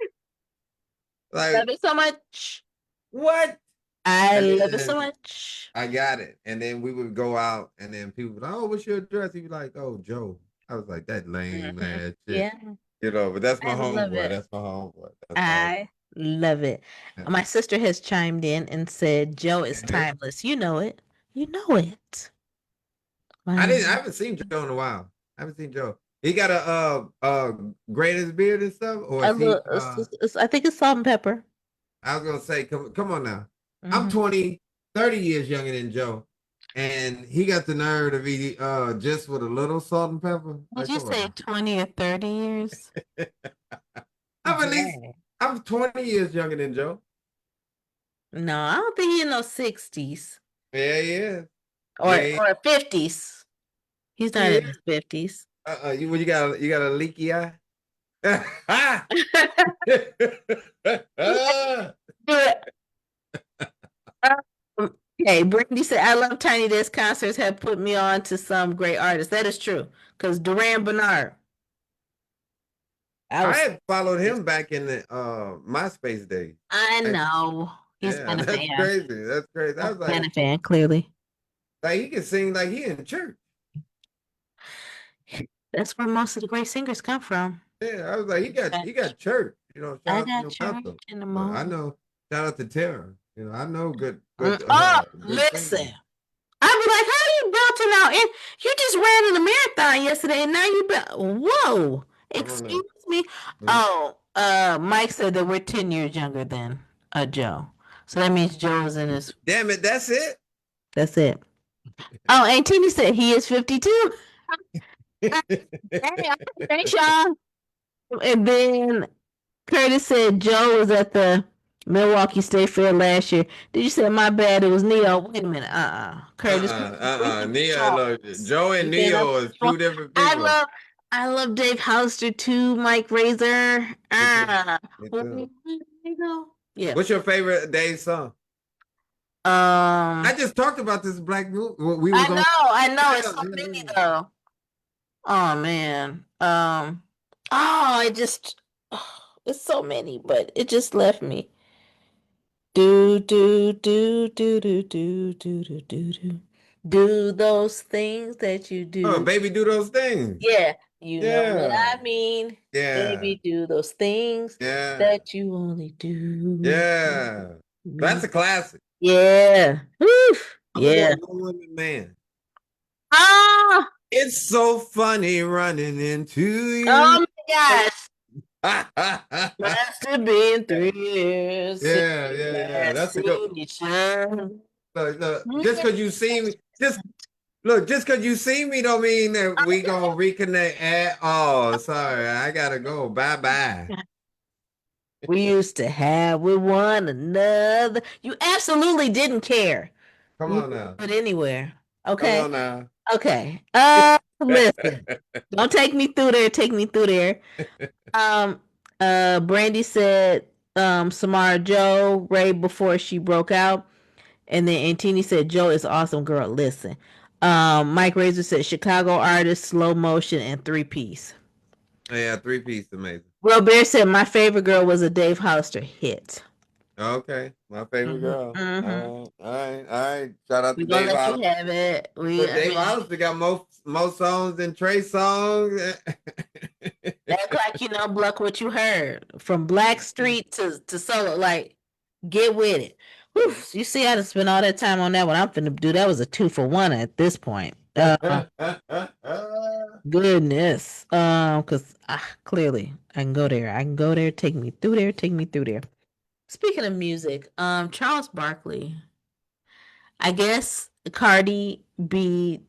Love Like, it so much. what? I And love it so then much. I got it. And then we would go out and then people would like, oh, what's your address? He'd be like, oh, Joe. I was like, that lame Hmm. ass shit. Yeah, But that's my I love homeboy. it. That's my homeboy. That's my homeboy. I love it. Yeah. My sister has chimed in and said, Joe is Okay. timeless. You know it. You know it. I My, haven't seen Joe in a while. I haven't seen Joe. He got a grade his beard and stuff, or I, is he look, I think it's salt and pepper. I was gonna say, come on now. I'm Hmm. 20, 30 years younger than Joe. And he got the nerve to be just with a little salt and pepper. Did Like, you come on say now. 20 or 30 years? I'm at least Dang. I'm 20 years younger than Joe. No, I don't think he in those 60s Yeah, he is. or Yeah, or 50s. He's he not in is. his 50s. You got a leaky eye? Okay, Brandy said, I love Tiny Desk concerts have put me on to some great artists. That is true. Because Duran Bernard, I I was, had followed him back in the MySpace days. I I, know. He's yeah, been a that's fan. crazy. That's crazy. I was Been like, a fan, clearly. he can sing like he in church. That's where most of the great singers come from. Yeah, I was like, he Church. got church. I Shout out to got New church Bethel. in the But I morning. know, shout out to Tara. I know Oh, good listen. singers. I'd be like, how you belting out? And you just ran in a marathon yesterday, and now you whoa. Come on now. Excuse me. Oh, Mike said that we're 10 years younger than Joe. So that means Joe is in his. Damn it, that's it. That's it. Oh, and Teeny said he is 52. Hey, thanks, y'all. And then Curtis said Joe was at the Milwaukee State Fair last year. Did you say my bad? It was Neo. Wait a minute. Curtis, we can Neo, talk. look, Joe and You been up Neo is for- two different I people. love I love Dave Hollister too, Mike Razor. Me too. Me too. Yeah. What's your favorite Dave song? I Um just talked about this Black Moon. We was on. I know. It's so many though. Oh man. Oh, it just oh, it's so many, but it just left me. Do do do do do do do do do do. Do those things that you Oh, do. baby, do those things. Yeah, you know what Yeah, I mean. yeah, Baby, do those things yeah, that you only do. yeah. That's Me. a classic. Yeah. Woof. I'm gonna go Yeah. with One Woman Man. Ah! It's so funny running into you. Oh my gosh. Yeah, Must have been 3 years since yeah, we yeah. last That's a good. seen each other. Look, just because you see me, just because you see me, don't mean that we gonna reconnect at all. Sorry, I gotta go. Bye bye. We used to have with one another. You absolutely didn't care. Come You on would now. put anywhere. Come Okay. on now. Okay. Listen. Don't take me through there. Take me through there. Um, Brandy said, Samara Joe right before she broke out. And then Antini said, Joe is awesome, girl. Listen. Mike Razor said Chicago artist, slow motion, and three piece. Yeah, three piece amazing. Robert said my favorite girl was a Dave Hollister hit. Okay, my favorite Mm-hmm. girl. Mm-hmm. All right, all right, all right. Shout out to We're gonna Dave let you Hollis. have it. But I Dave mean, Hollister got more songs than Trey songs. act like you know, Bluck, what you heard from Black Street to solo. Like, get with it. Whew, you see, I just spent all that time on that one. I'm finna do that was a 2 for 1 at this point. Goodness. Because clearly I can go there. I can go there. Take me through there. Take me through there. Speaking of music, Charles Barkley. I guess Cardi B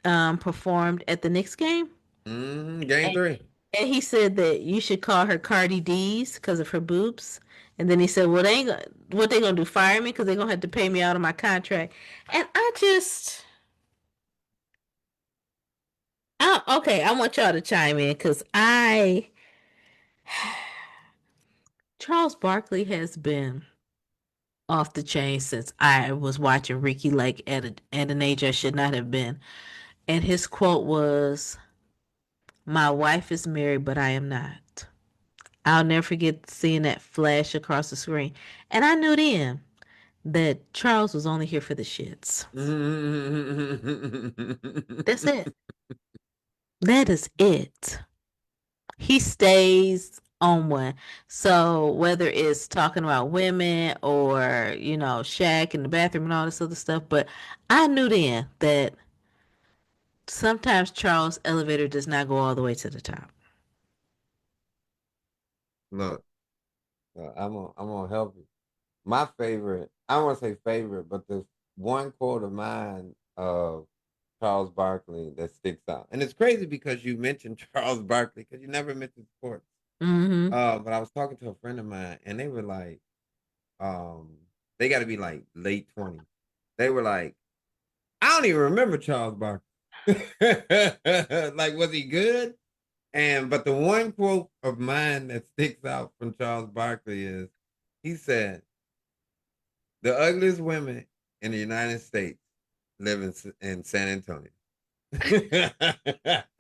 performed at the Knicks game. Game And, three. and he said that you should call her Cardi D's because of her boobs. And then he said, "Well, they ain't what they gonna do? Fire me because they gonna have to pay me out of my contract." And okay, I want y'all to chime in because Charles Barkley has been off the chain since I was watching Ricky Lake at an age I should not have been. And his quote was, "My wife is married, but I am not." I'll never forget seeing that flash across the screen. And I knew then that Charles was only here for the shits. That's it. That is it. He stays on one. So whether it's talking about women or, Shaq in the bathroom and all this other stuff, but I knew then that sometimes Charles' elevator does not go all the way to the top. Look, I'm gonna help you. My favorite, I don't want to say favorite, but the one quote of mine of Charles Barkley that sticks out, and it's crazy because you mentioned Charles Barkley because you never mentioned sports. Mm-hmm. But I was talking to a friend of mine, and they were like, um, they got to be like late 20s. They were like, I don't even remember Charles Barkley. Like, was he good? And but the one quote of mine that sticks out from Charles Barkley is, he said, "The ugliest women in the United States live in San Antonio." I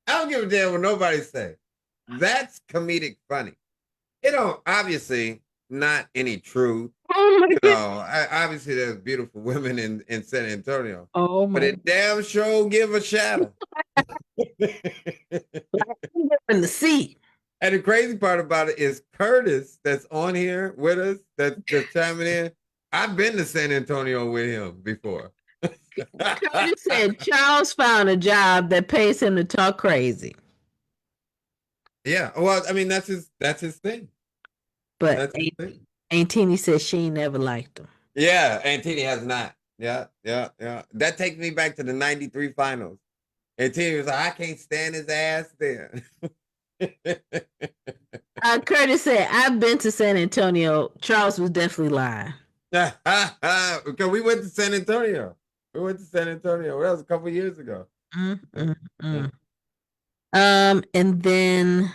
don't give a damn what nobody say. That's comedic funny. It don't obviously not any truth. Oh my goodness. Obviously there's beautiful women in San Antonio, Oh but my. it damn sure give a shadow. In the sea. And the crazy part about it is Curtis, that's on here with us, that's chiming in. I've been to San Antonio with him before. Curtis said Charles found a job that pays him to talk crazy. Yeah, well, I mean that's his thing. But That's his thing. Aunt Teeny said she ain't never liked him. Yeah, Antini has not. Yeah, yeah, yeah. That takes me back to the '93 finals. Antini was like, I can't stand his ass there. Curtis said, I've been to San Antonio. Charles was definitely lying. Because we went to San Antonio. We went to San Antonio. That was a couple years ago. Mm, Yeah, mm, yeah. mm. And then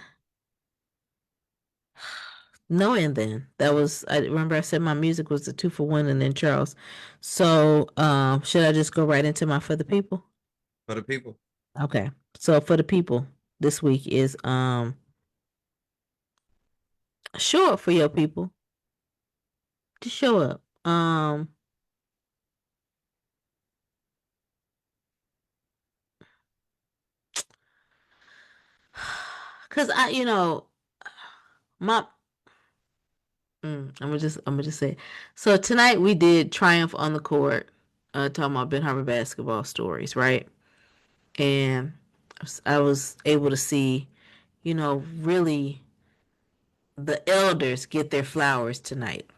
no, and then that was I remember I said my music was the 2 for 1 and then Charles. So should I just go right into my for the people? For the people. Okay. So for the people this week is sure for your people. Just show up. Cause my I'm gonna just say. So tonight we did Triumph on the Court, talking about Ben Harbor basketball stories, right? And I was able to see, really the elders get their flowers tonight.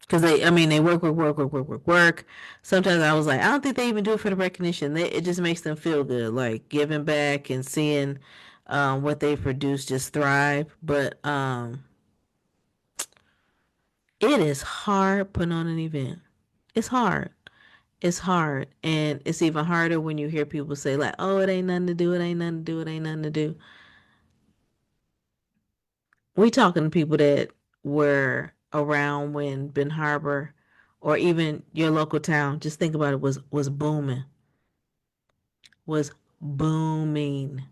Because I mean, they work, work, work, work, work, work, work. Sometimes I was like, I don't think they even do it for the recognition. It just makes them feel good, like giving back and seeing what they produce just thrive. But it is hard putting on an event. It's hard. It's hard. And it's even harder when you hear people say, like, oh, it ain't nothing to do, it ain't nothing to do, it ain't nothing to do. We talking to people that were around when Ben Harbor or even your local town, just think about it, was booming. Was booming.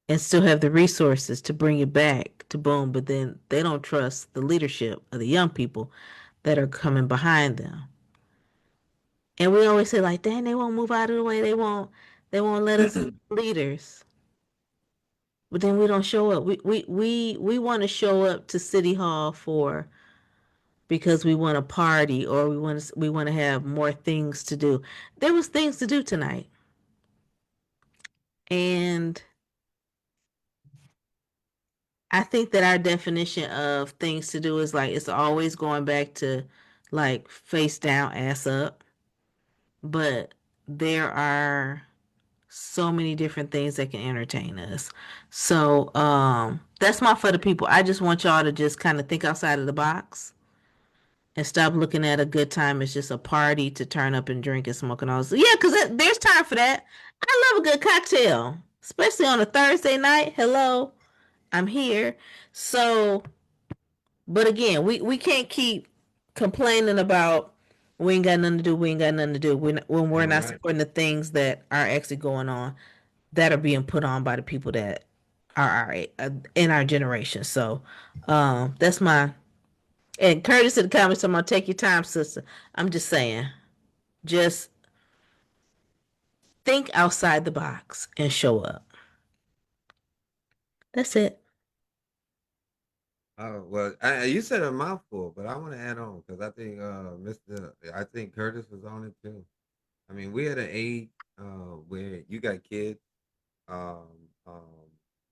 And still have the resources to bring it back to boom, but then they don't trust the leadership of the young people that are coming behind them. And we always say like, dang, they won't move out of the way. They won't let us leaders. But then we don't show up. We want to show up to City Hall for because we want to party or we want to have more things to do. There was things to do tonight. And I think that our definition of things to do is like it's always going back to like face down, ass up. But there are so many different things that can entertain us. So that's my for the people. I just want y'all to just kind of think outside of the box and stop looking at a good time as just a party to turn up and drink and smoke and all this. Yeah, because there's time for that. I love a good cocktail, especially on a Thursday night. Hello, I'm here. So, but again, we can't keep complaining about we ain't got nothing to do. We ain't got nothing to do when we're All not right. supporting the things that are actually going on that are being put on by the people that are in our generation. So, that's my and Curtis in the comments. I'm gonna take your time, sister. I'm just saying, just think outside the box and show up. That's it. Well, you said a mouthful, but I want to add on because I think I think Curtis was on it too. I mean, we at an age where you got kids um, um,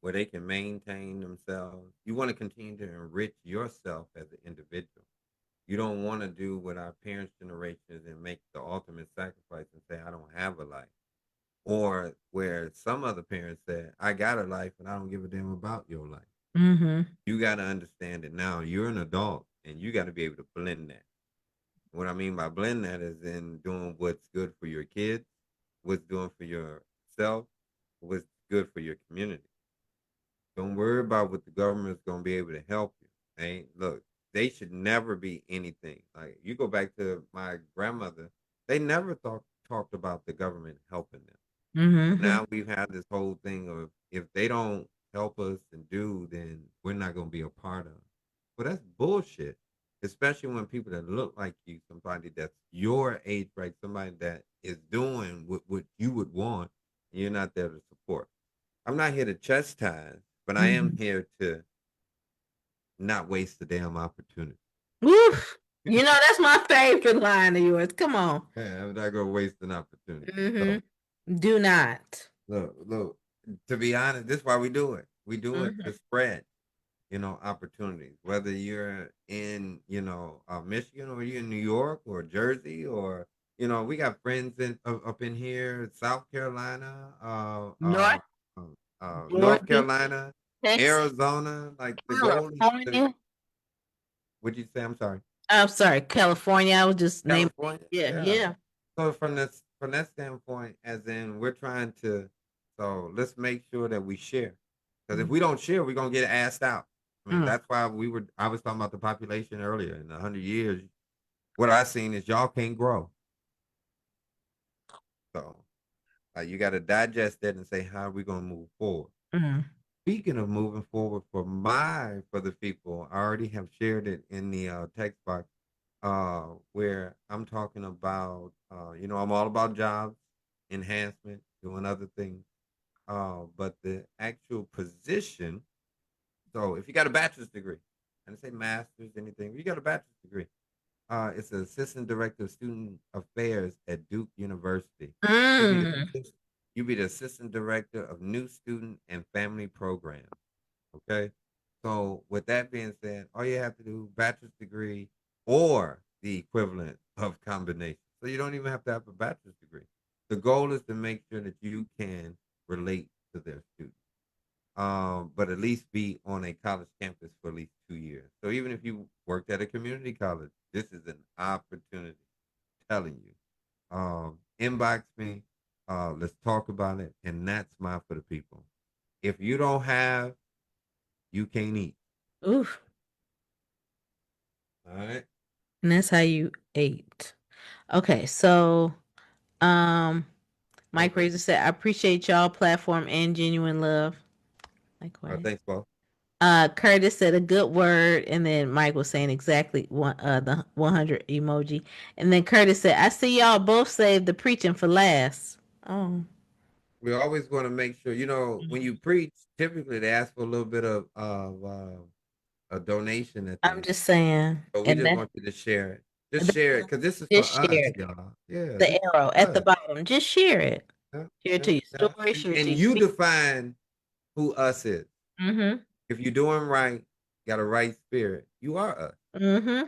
where they can maintain themselves. You want to continue to enrich yourself as an individual. You don't want to do what our parents' generations and make the ultimate sacrifice and say, I don't have a life. Or where some other parents said, I got a life and I don't give a damn about your life. Mm-hmm. You got to understand that now you're an adult and you got to be able to blend that. What I mean by blend that is in doing what's good for your kids, what's doing for yourself, what's good for your community. Don't worry about what the government's going to be able to help you. Hey, look, they should never be anything. Like you go back to my grandmother, they never talked about the government helping them. But Mm-hmm. now we've had this whole thing of if they don't help us and do, then we're not going to be a part of it. Well, that's bullshit. Especially when people that look like you, somebody that's your age, right? Somebody that is doing what you would want, and you're not there to support. I'm not here to chastise, but I am Mm-hmm. here to not waste the damn opportunity. Woof. That's my favorite line of yours. Come on. Yeah, I'm not gonna waste an opportunity. Mm-hmm. So Do not. look. To be honest, this is why we do it. We do it to Mm-hmm. spread, opportunities. Whether you're in, Michigan or you're in New York or Jersey or we got friends up in here, South Carolina, North, North Georgia, Carolina, Texas, Arizona. Like the goal is to. California. What'd you say? I'm sorry. I'm sorry, California. I was just naming. California, Yeah, yeah. yeah. So from that standpoint, as in we're trying to, so let's make sure that we share, because if we don't share, we're gonna get asked out. I mean, Mm-hmm. that's why I was talking about the population earlier. In 100 years, what I seen is y'all can't grow. So you got to digest that and say how are we gonna move forward. Mm-hmm. speaking of moving forward for the people, I already have shared it in the text box where I'm talking about I'm all about jobs, enhancement, doing other things. But the actual position, so if you got a bachelor's degree, I didn't say master's, anything, if you got a bachelor's degree, it's an assistant director of student affairs at Duke University. You be the Mm. you be the assistant director of new student and family programs. Okay. So with that being said, all you have to do bachelor's degree or the equivalent of combination. So you don't even have to have a bachelor's degree. The goal is to make sure that you can relate to their students. But at least be on a college campus for at least 2 years. So even if you worked at a community college, this is an opportunity. Telling you. Inbox me. Let's talk about it. And that's mine for the people. If you don't have, you can't eat. Oof. All right. And that's how you ate. Okay, so um Mike Okay. Razor said, I appreciate y'all platform and genuine love. All right. Likewise. Thanks, Paul. Curtis said a good word, and then Mike was saying exactly the 100 emoji, and then Curtis said, "I see y'all both saved the preaching for last." Oh, We always want to make sure, when you preach, typically they ask for a little bit of a donation at the I'm end. just saying, So we and just then want you to share it. Just the share it because this is for just us, share it. y'all. Yeah, The this is arrow for at the us. bottom. Just share it. Yeah, Share it yeah, to your yeah. story. And, Share it and to your you feed. define who us is. Mm-hmm. If you're doing right, got a right spirit, you are us. Mm-hmm.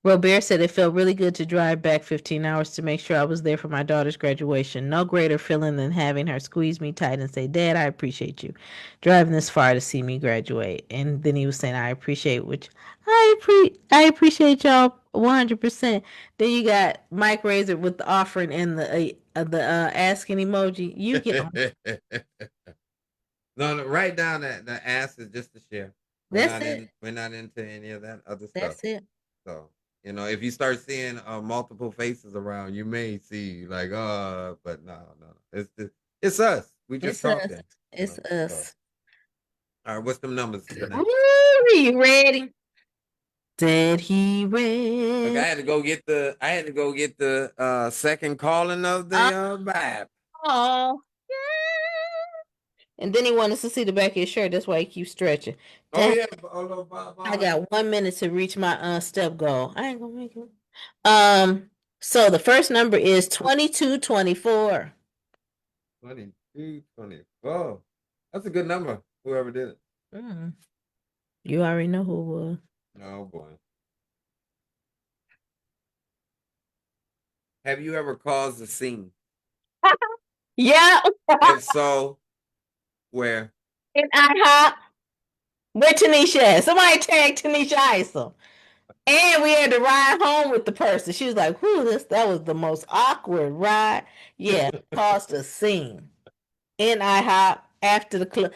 Robert said it felt really good to drive back 15 hours to make sure I was there for my daughter's graduation. No greater feeling than having her squeeze me tight and say, Dad, I appreciate you driving this far to see me graduate. And then he was saying, I appreciate which I appreciate y'all 100%. Then you got Mike Razor with the offering and the asking emoji. You get on. No, no, write down that the ask is just to share. We're That's not it. in. We're not into any of that other stuff. That's it. So if you start seeing multiple faces around, you may see like, but no, no, no. It's us. We just It's us. talking. It's So us. all right, what's them numbers tonight? Are you ready? Said he Look, I read. had to go get the. I had to go get the second calling of the BAP. Oh, yeah. And then he wanted us to see the back of his shirt. That's why he keeps stretching. Oh Dang, yeah, oh, no, I Bob. got 1 minute to reach my step goal. I ain't gonna make it. So the first number is 2224. 22, 24. That's a good number. Whoever did it. Mm, you already know who it was. Oh boy. Have you ever caused a scene? Yeah. If so, where? And IHOP. Where Tanisha at? Somebody tag Tanisha Isom. And we had to ride home with the person. She was like, whew, that was the most awkward ride. Yeah, caused a scene. In IHOP after the club.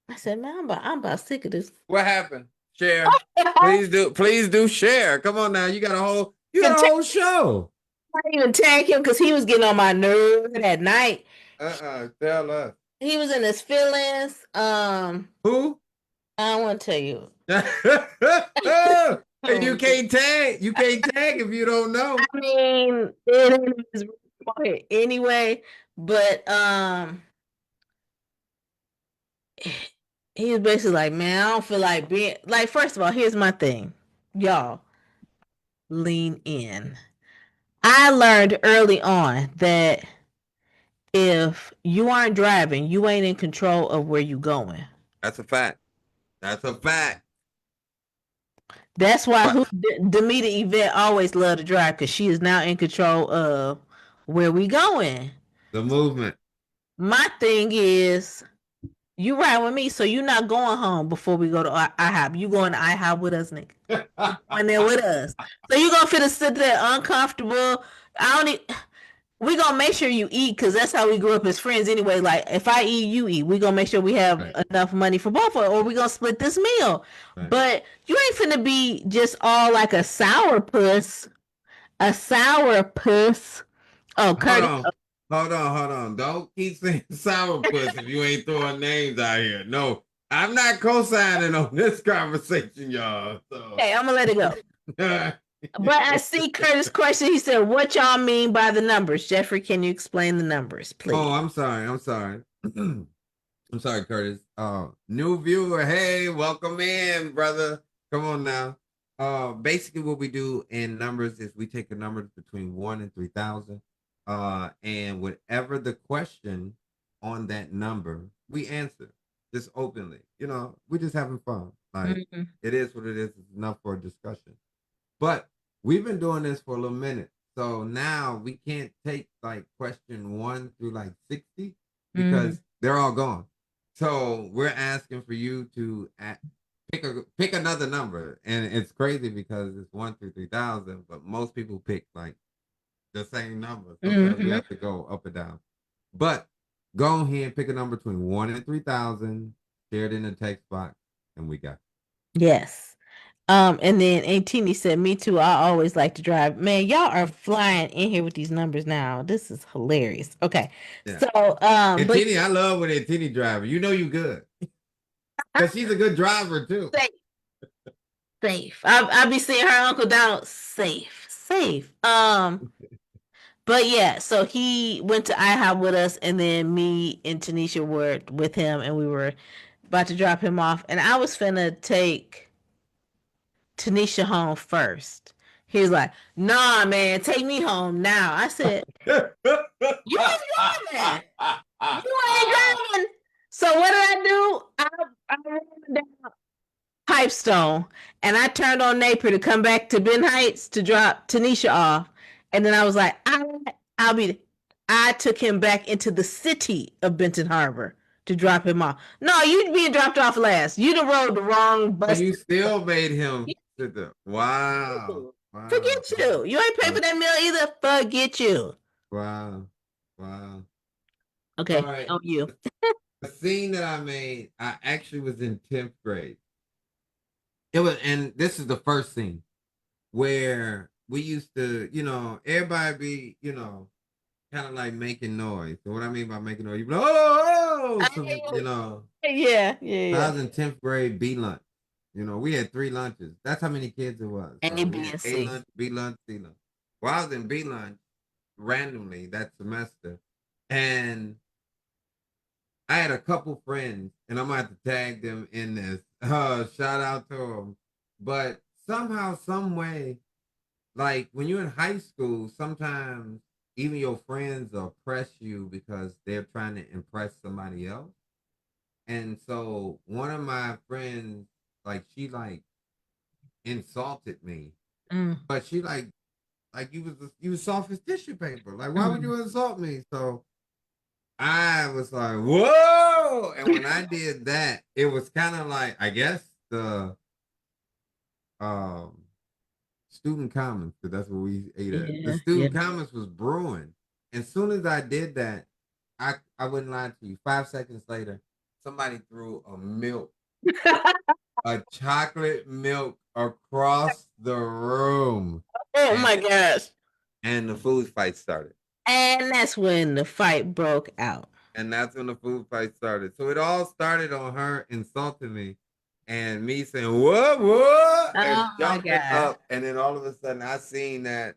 I said, man, I'm about sick of this. What happened? Share. Please do share. Come on now. You got Even a tag, whole show. I didn't even tag him because he was getting on my nerve that night. Tell us. He was in his feelings. Who? I don't want to tell you. You can't tag. You can't tag if you don't I know. mean, it ain't his point anyway. But he was basically like, man, I don't feel like being like. First of all, here's my thing, y'all. Lean in. I learned early on that if you aren't driving, you ain't in control of where you going. That's a fact. That's a fact. That's why But Demita Yvette always loved to drive because she is now in control of where we going. the movement. My thing is, you ride with me, so you're not going home before we go to IHOP. You going to IHOP with us, nigga. You going there with us. So you gonna fit to sit there uncomfortable. I don't need. We gonna make sure you eat because that's how we grew up as friends anyway. Like if I eat, you eat. We gonna make sure we have Right. enough money for both of us, or we gonna split this meal. Right. But you ain't finna be just all like a sour puss. A sour puss. Oh, Hold Curtis. on. hold on. Don't keep saying sourpuss if you ain't throwing names out here. No, I'm not co-signing on this conversation, y'all. So Okay, I'm gonna let it go. But I see Curtis' question. He said, "What y'all mean by the numbers?" Jeffrey, can you explain the numbers, Oh, please? I'm sorry. I'm sorry. I'm sorry, Curtis. New viewer, hey, welcome in, brother. Come on now. Basically, what we do in numbers is we take a number between 1 and 3,000, and whatever the question on that number, we answer just openly. We just having fun. Like Mhm. it is what it is. It's enough for a discussion. But we've been doing this for a little minute. So now we can't take like question 1 through like 60 Mhm. because they're all gone. So we're asking for you to pick another number. And it's crazy because it's 1 through 3,000, but most people pick like the same number. Sometimes we Mhm. have to go up and down. But go ahead, pick a number between 1 and 3,000, share it in the text box, and we got Yes. And then Antini said, "Me too. I always like to drive." Man, y'all are flying in here with these numbers now. This is hilarious. Okay, it. Yeah. so And but Tini, I love when Tini driving. You know you good. Because she's a good driver too. safe, safe. I'll be seeing her Uncle Donald safe, safe. But yeah, so he went to IHOP with us, and then me and Tanisha were with him, and we were about to drop him off, and I was finna take Tanisha home first. He was like, "Nah, man, take me home now." I said, "You ain't driving. You ain't driving." So what did I do? I ran down Pipestone, and I turned on Napier to come back to Ben Heights to drop Tanisha off, and then I was like, I'll be. I took him back into the city of Benton Harbor to drop him off. No, you being dropped off last. You done rode the wrong Oh, bus. you still made him sit there. Wow. Wow. Forget you. You ain't pay Wow. for that meal either. Forget you. Wow. Wow. All Okay, right. on you. The scene that I made, I actually was in 10th grade. It was, and this is the first scene where we used to, everybody be, kind of like making noise. So what I mean by making noise, you be like, oh, Yeah, yeah, So I yeah. was in 10th grade B lunch. We had 3 lunches. That's how many kids it was. A, So we B, had and A C. lunch, B lunch, C lunch. Well, I was in B lunch randomly that semester. And I had a couple friends, and I'm gonna have to tag them in this. Shout out to them. But somehow, some way, like when you're in high school, sometimes even your friends oppress you because they're trying to impress somebody else. And so one of my friends, like she like insulted me, Mm, but she like you was soft as tissue paper. Like why would mm. you insult me? So I was like, whoa! And when I did that, it was kind of like I guess the um student commons, because that's what we ate at. The Yeah, yeah. student commons was brewing. As soon as I did that, I wouldn't lie to you. 5 seconds later, somebody threw a chocolate milk across the room, Oh and my gosh. the food fight started. And that's when the fight broke out. And that's when the food fight started. So it all started on her insulting me and me saying, what, what? And Oh my jumping god. up. And then all of a sudden I seen that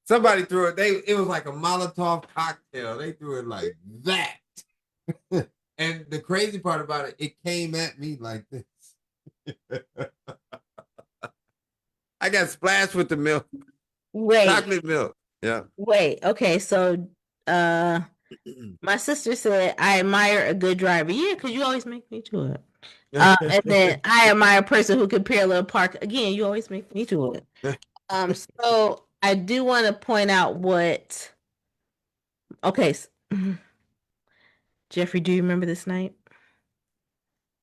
somebody threw it. It was like a Molotov cocktail. They threw it like that. And the crazy part about it, it came at me like this. I got splashed with the milk, Wait, chocolate milk. Yeah. wait. Okay, so uh my sister said I admire a good driver. Yeah, because you always make me do it. And then I admire a person who can parallel park. Again, you always make me do it. So I do want to point out what. Okay, Jeffrey, do you remember this night?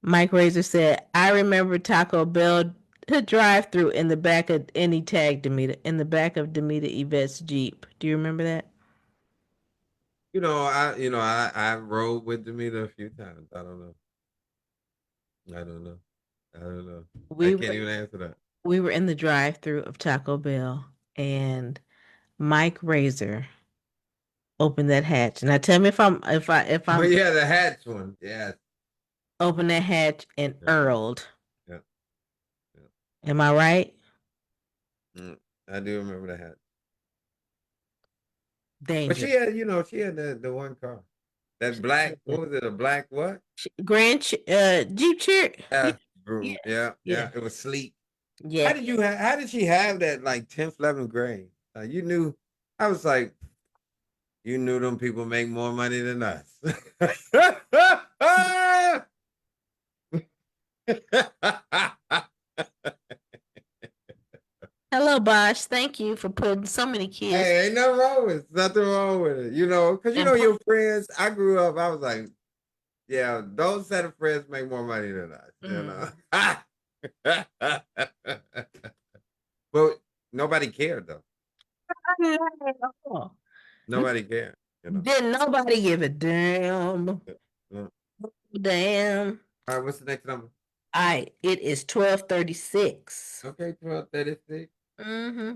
Mike Razor said, "I remember Taco Bell drive-through in the back of," and he tagged Demita in the back of Demita Yvette's Jeep. Do you remember that? I rode with Demeter a few times. I don't know. I don't know. I don't know. I We can't were even answer that. we were in the drive-through of Taco Bell, and Mike Razor Open that hatch. Now tell me if Oh I'm yeah, the hats one. Yes. open that hatch and Yeah. Earled. Yeah. Yeah. Am I right? Mm, I do remember the hat. But Danger. she had, she had the one car. That black, Yeah. what was it? A black what? Jeep Cherokee. Yeah, Yeah. yeah, Broom. Yeah, yeah, yeah. It was sleek. yeah. How did she have that like 10th, 11th grade? You knew I was like, you knew them people make more money than us. Hello, Bosh. Thank you for putting so many kids Hey, ain't nothing wrong with it. Nothing wrong with it. Because and your friends, I grew up, I was like, yeah, those set of friends make more money than us. mm. But nobody cared though. Nobody cared. Didn't nobody give a damn. Yeah. Damn. All right, what's the next number? All right, it is 12:36. Okay, 12:36. Mm-hmm.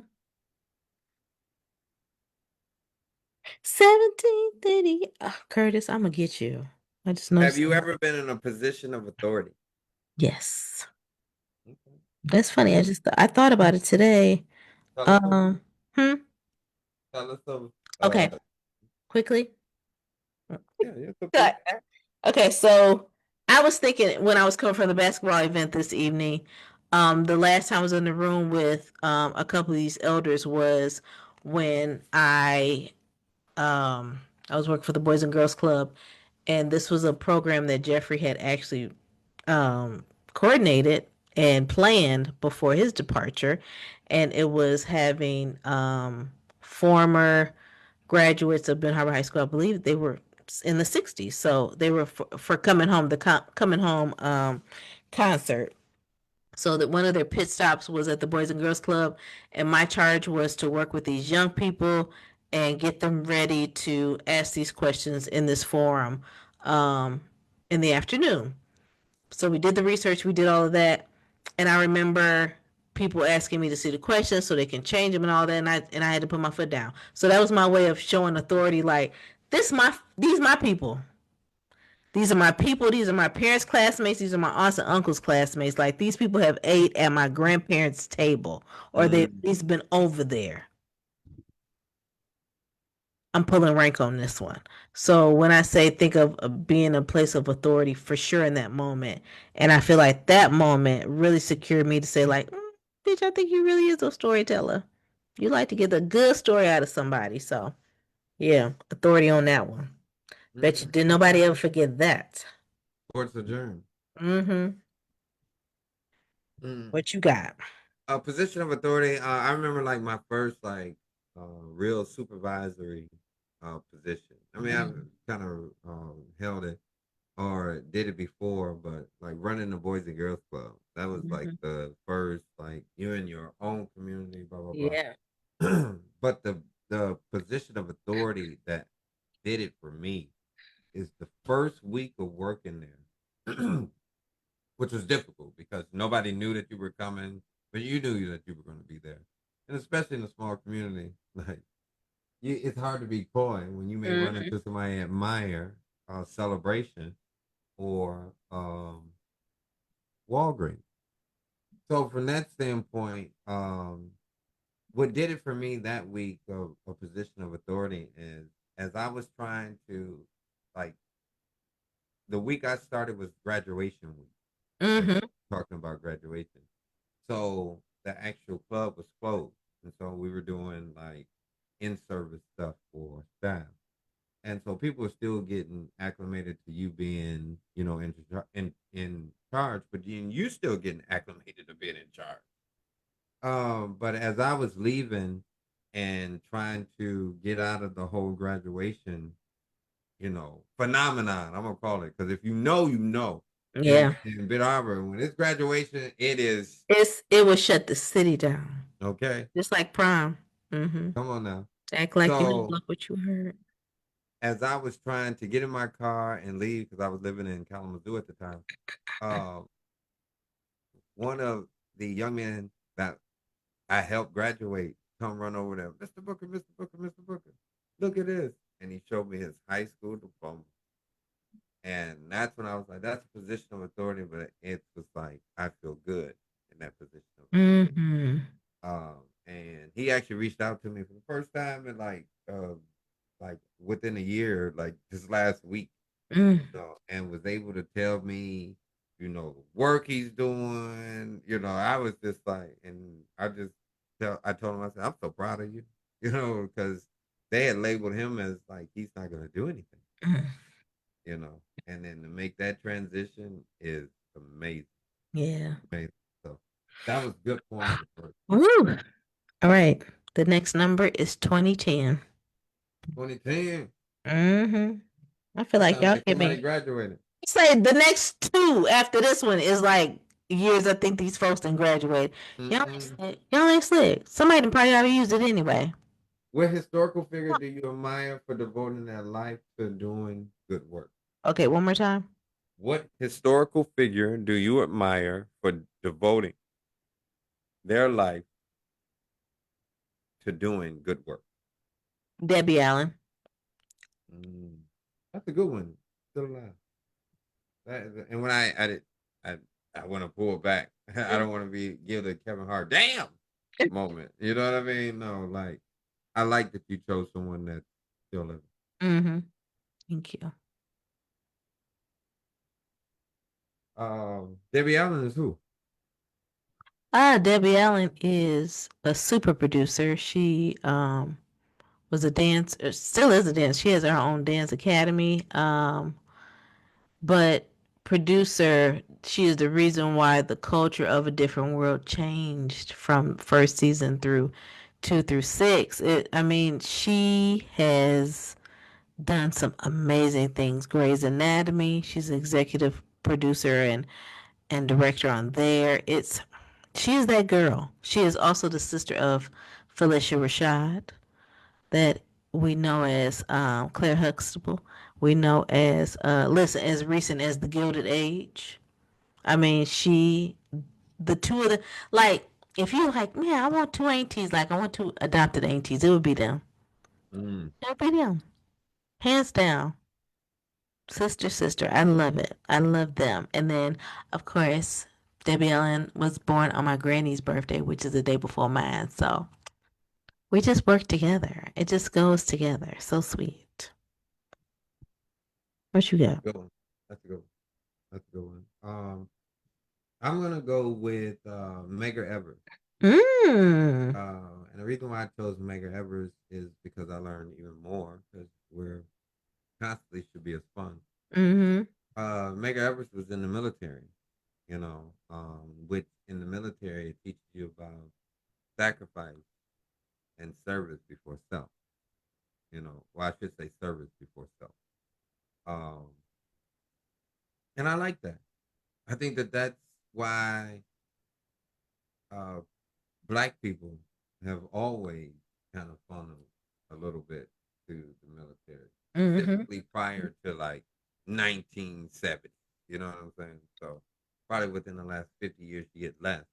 17:30. Curtis, I'm gonna get you. I just Have noticed. you ever been in a position of authority? Yes. Okay. That's funny. I thought about it today. Tell us some. Um, hmm. Tell us some. Okay, quickly. Yeah, yeah, so quick. Cut. Okay, so I was thinking when I was coming from the basketball event this evening, the last time I was in the room with a couple of these elders was when I was working for the Boys and Girls Club, and this was a program that Jeffrey had actually coordinated and planned before his departure, and it was having former graduates of Ben Harbor High School. I believe they were in the '60s, so they were for coming home coming home concert. So that one of their pit stops was at the Boys and Girls Club, and my charge was to work with these young people and get them ready to ask these questions in this forum um, in the afternoon. So we did the research, we did all of that, and I remember people asking me to see the questions so they can change them and all that, and I had to put my foot down. So that was my way of showing authority. Like these my people. These are my people. These are my parents' classmates. These are my aunts and uncles' classmates. Like these people have ate at my grandparents' table, or they've Mm, at least been over there. I'm pulling rank on this one. So when I say think of being a place of authority for sure in that moment, and I feel like that moment really secured me to say like, bitch, I think you really is a storyteller. You like to get a good story out of somebody. So yeah, authority on that one. Bet you okay. didn't nobody ever forget that. Sports adjourned. Mm-hmm. Mm. What you got? A position of authority. I remember like my first like real supervisory position. I mean, I've Mm-hmm. kind of held it or did it before, but like running the Boys and Girls Club, that was like Mm-hmm. the first like you're in your own community, blah blah Yeah. blah. But the position of authority that did it for me is the first week of working there, which was difficult because nobody knew that you were coming, but you knew that you were going to be there, and especially in a small community, like it's hard to be coy when you may run Mm-hmm. into somebody at Meyer celebration or Walgreens. So from that standpoint, what did it for me that week of a position of authority is as I was trying to like the week I started was graduation week. Like Mm-hmm. talking about graduation. So the actual club was closed. And so we were doing like in service stuff for staff. And so people were still getting acclimated to you being, in charge, but you still getting acclimated to being in charge. But as I was leaving and trying to get out of the whole graduation, phenomenon, I'm gonna call it, because if you know, you know. Yeah. In Bid Arbor, when it's graduation, it is It will shut the city down. okay. Just like prom. Mm-hmm. Come on now. Act like you didn't So look what you heard. as I was trying to get in my car and leave, because I was living in Kalamazoo at the time, uh, one of the young men that I helped graduate come run over there. Mr. Booker, Mr. Booker, Mr. Booker. Look at this. and he showed me his high school diploma. And that's when I was like, that's a position of authority, but it was like I feel good in that position of authority. Mm-hmm. And he actually reached out to me for the first time in like within a year, like this last week, Mm. and was able to tell me, the work he's doing. I was just like, and I told him, I said, I'm so proud of you, because they had labeled him as like he's not gonna do anything, Mm. and then to make that transition is amazing, Yeah. amazing. So that was good for him in the first Woo. All right. The next number is 2010. 2010. Mm-hmm. I feel That like sounds y'all like give somebody me graduated. say the next two after this one is like years I think these folks done graduate. Y'all ain't Mm-mm. slick. Y'all ain't slick. Somebody done probably ought to use it anyway. What historical figure do you admire for devoting their life to doing good work? Okay, one more time. What historical figure do you admire for devoting their life to doing good work? Debbie Allen. Mm, that's a good one. Still alive. And when I, I want to pull back. I don't want to give the Kevin Hart damn moment. You know what I mean? No, like I like that you chose someone that's still living. Mm-hmm. Thank you. Debbie Allen is who? Debbie Allen is a super producer. She was a dance, still is a dance. She has her own dance academy. But producer, she is the reason why the culture of A Different World changed from first season through 2 through 6. I mean, she has done some amazing things. Grey's Anatomy, she's executive producer and director on there. She is that girl. She is also the sister of Felicia Rashad, that we know as Claire Huxtable. We know as listen, as recent as The Gilded Age. I mean, the two of the like. If you like, man, I want two aunties. Like, I want two adopted aunties. It would be them. Mm. It would be them, hands down. Sister, sister. I love it. I love them. And then, of course, Debbie Allen was born on my granny's birthday, which is the day before mine. So we just work together. It just goes together. So sweet. What you got? Good one. That's a good one. That's a good one. I'm gonna go with Medgar Evers. Mm. And the reason why I chose Medgar Evers is because I learned even more because we're constantly should be a sponge. Mm-hmm. Medgar Evers was in the military, which in the military it teaches you about sacrifice and service before self. Well, I should say service before self. Um, and I like that. I think that that's why uh, black people have always kind of funneled a little bit to the military, Mm-hmm. specifically prior to like 1970. You know what I'm saying? So probably within the last 50 years, you get less.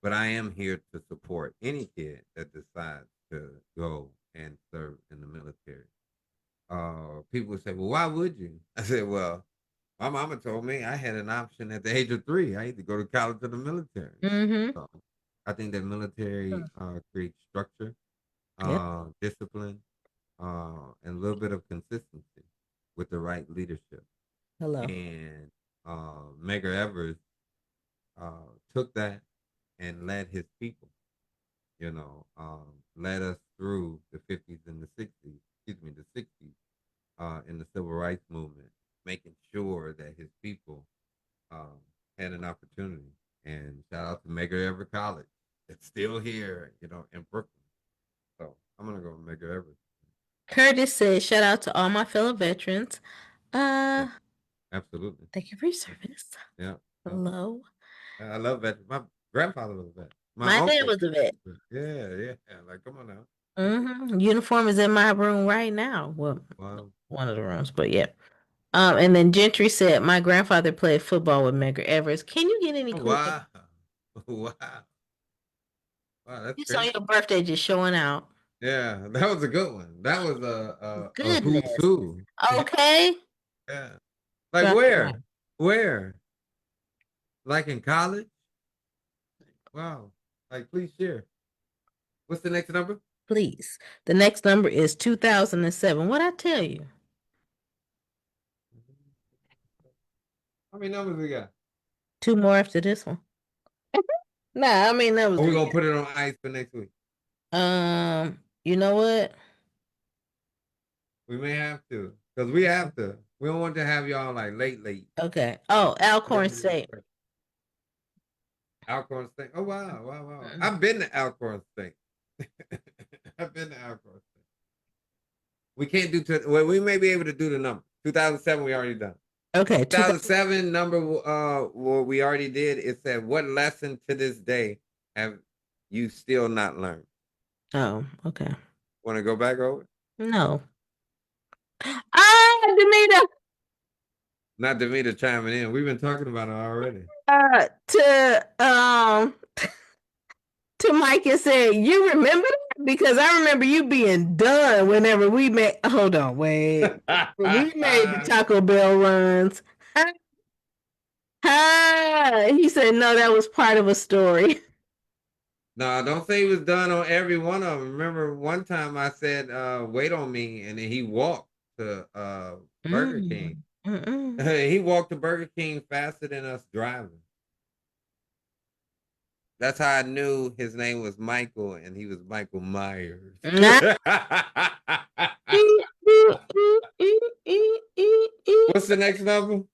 But I am here to support any kid that decides to go and serve in the military. People say, "Well, why would you?" I said, "Well, my mama told me I had an option at the age of 3. I had to go to college or the military." Mm-hmm. So I think that military creates structure, Yep. discipline, and a little bit of consistency with the right leadership. Hello. And Medgar Evers took that and led his people, led us through the 50s and the 60s, excuse me, the 60s, in the civil rights movement, making sure that his people um, had an opportunity. And shout out to Medgar Evers College. It's still here, in Brooklyn. So I'm gonna go with Medgar Evers. Curtis says, shout out to all my fellow veterans. Yeah, Uh, absolutely. thank you for your service. Yeah, yeah. Hello. I love veterans. My grandfather was a vet. My My dad uncle. was a vet. Yeah, yeah. Like, come on now. Yeah. Mm-hmm. Uniform is in my room right now. Well, Wow. one of the rooms, but yeah. And then Gentry said, my grandfather played football with Medgar Evers. Can you get any Oh, cooler? wow. Wow. Wow. That's It's on crazy. your birthday, just showing out. Yeah, that was a good one. That was a who's Goodness. who. Okay. Yeah. Like Right, right. where? Where? Like in college? Wow. Like please share. What's the next number? Please. The next number is 2007. What I tell you? How many numbers we got? Two more after this one. Nah, I mean that was Are we we gonna put it on ice for next week? got. You know what? We may have to. Because we have to. We don't want to have y'all like late. Okay. Oh, We gotta Alcorn do this State. first. Alcorn State. Oh wow. Mm. I've been to Alcorn State. I've been to Alcorn State. We can't do well, we may be able to do the number. 2007 we already done. Okay, 2000. 2007 number what we already did. It said what lesson to this day have you still not learned? Oh, okay. Want to go back over? No. Ah, Demeter. Not Demeter chiming in. We've been talking about it already. To to Mike and said, "You remember that? Because I remember you being done whenever we made." Hold on, wait. When we made the Taco Bell runs. He said, "No, that was part of a story." No, don't say he was done on every one of them. Remember one time I said, wait on me, and then he walked to Burger King. Mm, mm-mm. He walked to Burger King faster than us driving. That's how I knew his name was Michael and he was Michael Myers. Nah. What's the next number?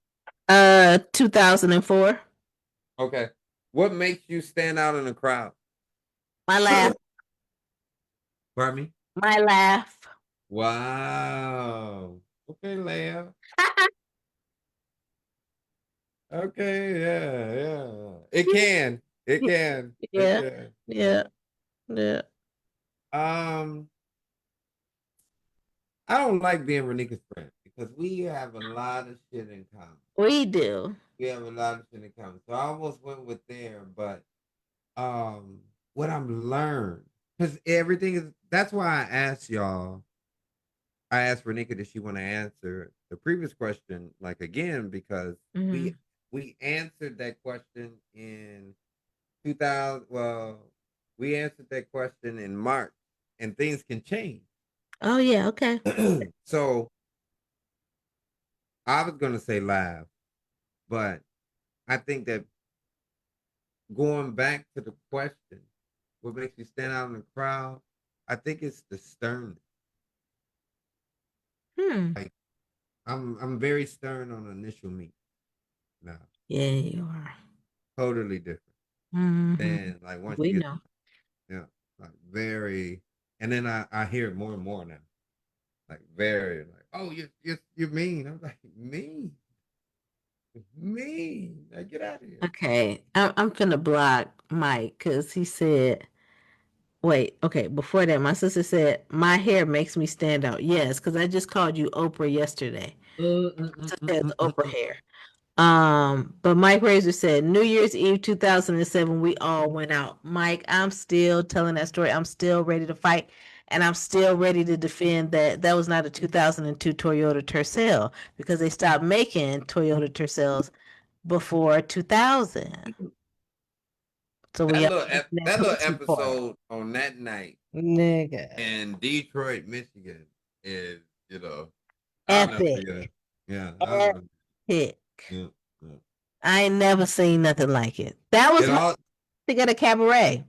2004. Okay. What makes you stand out in the crowd? My laugh. Pardon me? My laugh. Wow. Okay, Leia. Okay, yeah. It can. It can. It Yeah, can. yeah, yeah. Um, I don't like being Renika's friend because we have a lot of shit in common. We do. We have a lot of shit in common. So I almost went with there, but what I've learned, because everything is that's why I asked y'all. I asked Renika did she want to answer the previous question like again because Hmm. we answered that question in 2000. Well, we answered that question in March, and things can change. Oh yeah, okay. So I was gonna say live, but I think that going back to the question, what makes you stand out in the crowd? I think it's the sternness. Hmm. Like I'm very stern on initial meet now. Yeah, you are. Totally different. Hmm. And like once you We get know. yeah, like very and then I hear it more and more now. Like very like, oh you're mean. I'm like, mean. Mean. Like get out of here. Okay, I'm finna block Mike because he said, "Wait, okay." Before that, my sister said, "My hair makes me stand out." Yes, because I just called you Oprah yesterday. So she has the Oprah Mm. hair. But Mike Razor said New Year's Eve 2007, we all went out. Mike, I'm still telling that story. I'm still ready to fight, and I'm still ready to defend that that was not a 2002 Toyota Tercel because they stopped making Toyota Tercels before 2000. So we are in That little 2024. episode on that night Nigga. in Detroit, Michigan is, you know, I'll never Epic. forget it. Yeah, I'll never Epic. yeah, yeah. I ain't never seen nothing like it. That was It my all thing at a cabaret.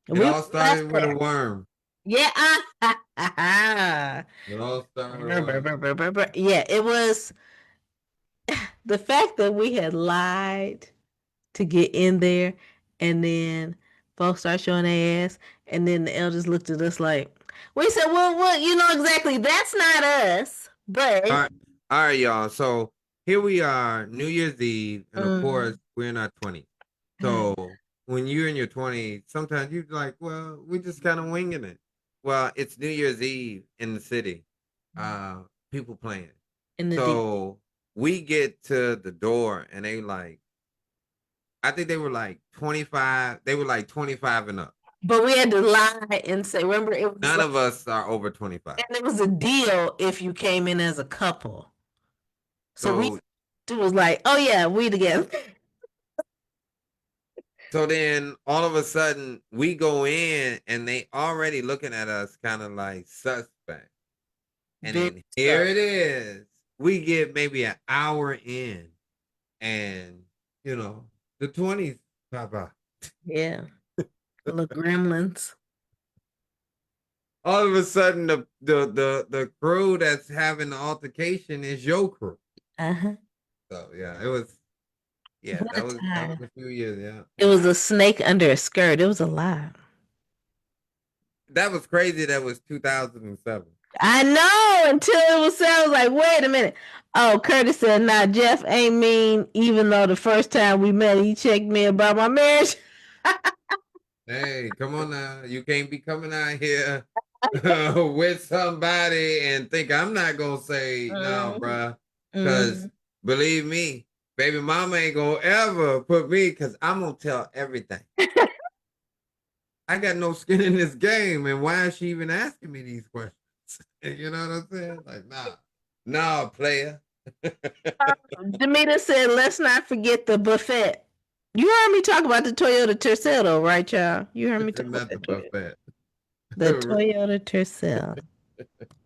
it We were all last started with a there. worm. Yeah. It all started with a worm. Yeah, it was the fact that we had lied to get in there and then folks start showing their ass and then the elders looked at us like we said, well what you know exactly that's not us. All But right, all right, y'all. So here we are, New Year's Eve, and of course um, we're in our 20s. So when you're in your 20s, sometimes you're like, well, we're just kind of winging it. Well, it's New Year's Eve in the city. Uh, People playing. in the deep So we get to the door and I think they were like 25, they were like 25 and up. But we had to lie and say, remember, it was None like, of us are over 25. and it was a deal if you came in as a couple. So we So it was like, oh yeah, we together. so then all of a sudden we go in and they already looking at us kind of like suspect. And Big then here stuff. it is. We get maybe an hour in and the 20s pop out. Yeah. Little gremlins. All of a sudden the crew that's having the altercation is your crew. Uh-huh. So yeah, it was yeah, What a that was time. a few years, yeah. It was a snake under a skirt. It was a lie. That was crazy. That was 2007. I know until it was said, I was like, wait a minute. Oh, Curtis said, nah, Jeff ain't mean, even though the first time we met, he checked me about my marriage. Hey, come on now. You can't be coming out here with somebody and think I'm not gonna say no, Mm-hmm. bruh. Mm-hmm. Cause believe me, baby mama ain't gonna ever put me because I'm gonna tell everything. I got no skin in this game, and why is she even asking me these questions? You know what I'm saying? Like, nah, player. Demeter said, let's not forget the buffet. You heard me talk about the Toyota Tercel, right, y'all? You heard me talk about Not the that Toyota. buffet. The Toyota Tercel.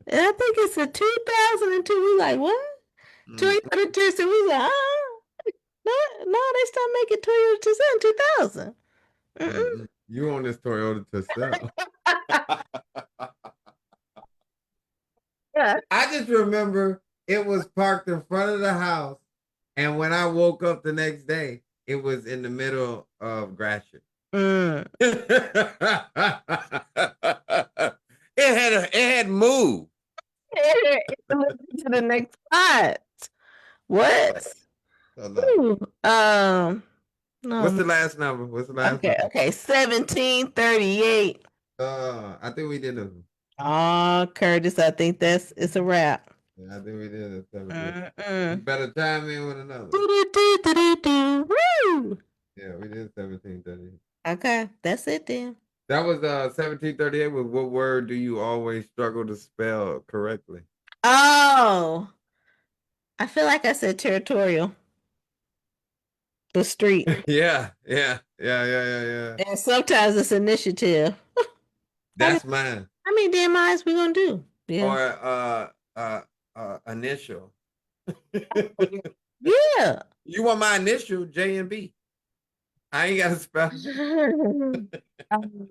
And I think it's a 2002. We like, what? Mm, Toyota Tercel. We like, oh, no, no, they stopped making Toyota Tercel in 2000. Mm-mm. You on this Toyota to sell? Yeah. I just remember it was parked in front of the house, and when I woke up the next day, it was in the middle of Gratiot. Mm. It had moved. It's to the next spot. Right. What? So no. Ooh. What's No. the last number? What's the last Okay, number? okay. 1738. I think we did it. Oh, Curtis, I think that's it's a wrap. Yeah, I think we did it. 17. You Mm-mm. better chime in with another one. Do-do-do-do-do-do. Woo! Yeah, we did 1730. Okay, that's it then. That was 1738. Was what word do you always struggle to spell correctly? Oh, I feel like I said territorial. The street. Yeah. And sometimes it's initiative. I mean, That's mine. how many damn eyes we gonna do? Yeah. Or initial. Yeah. You want my initial J and B? I ain't got to spell. Um,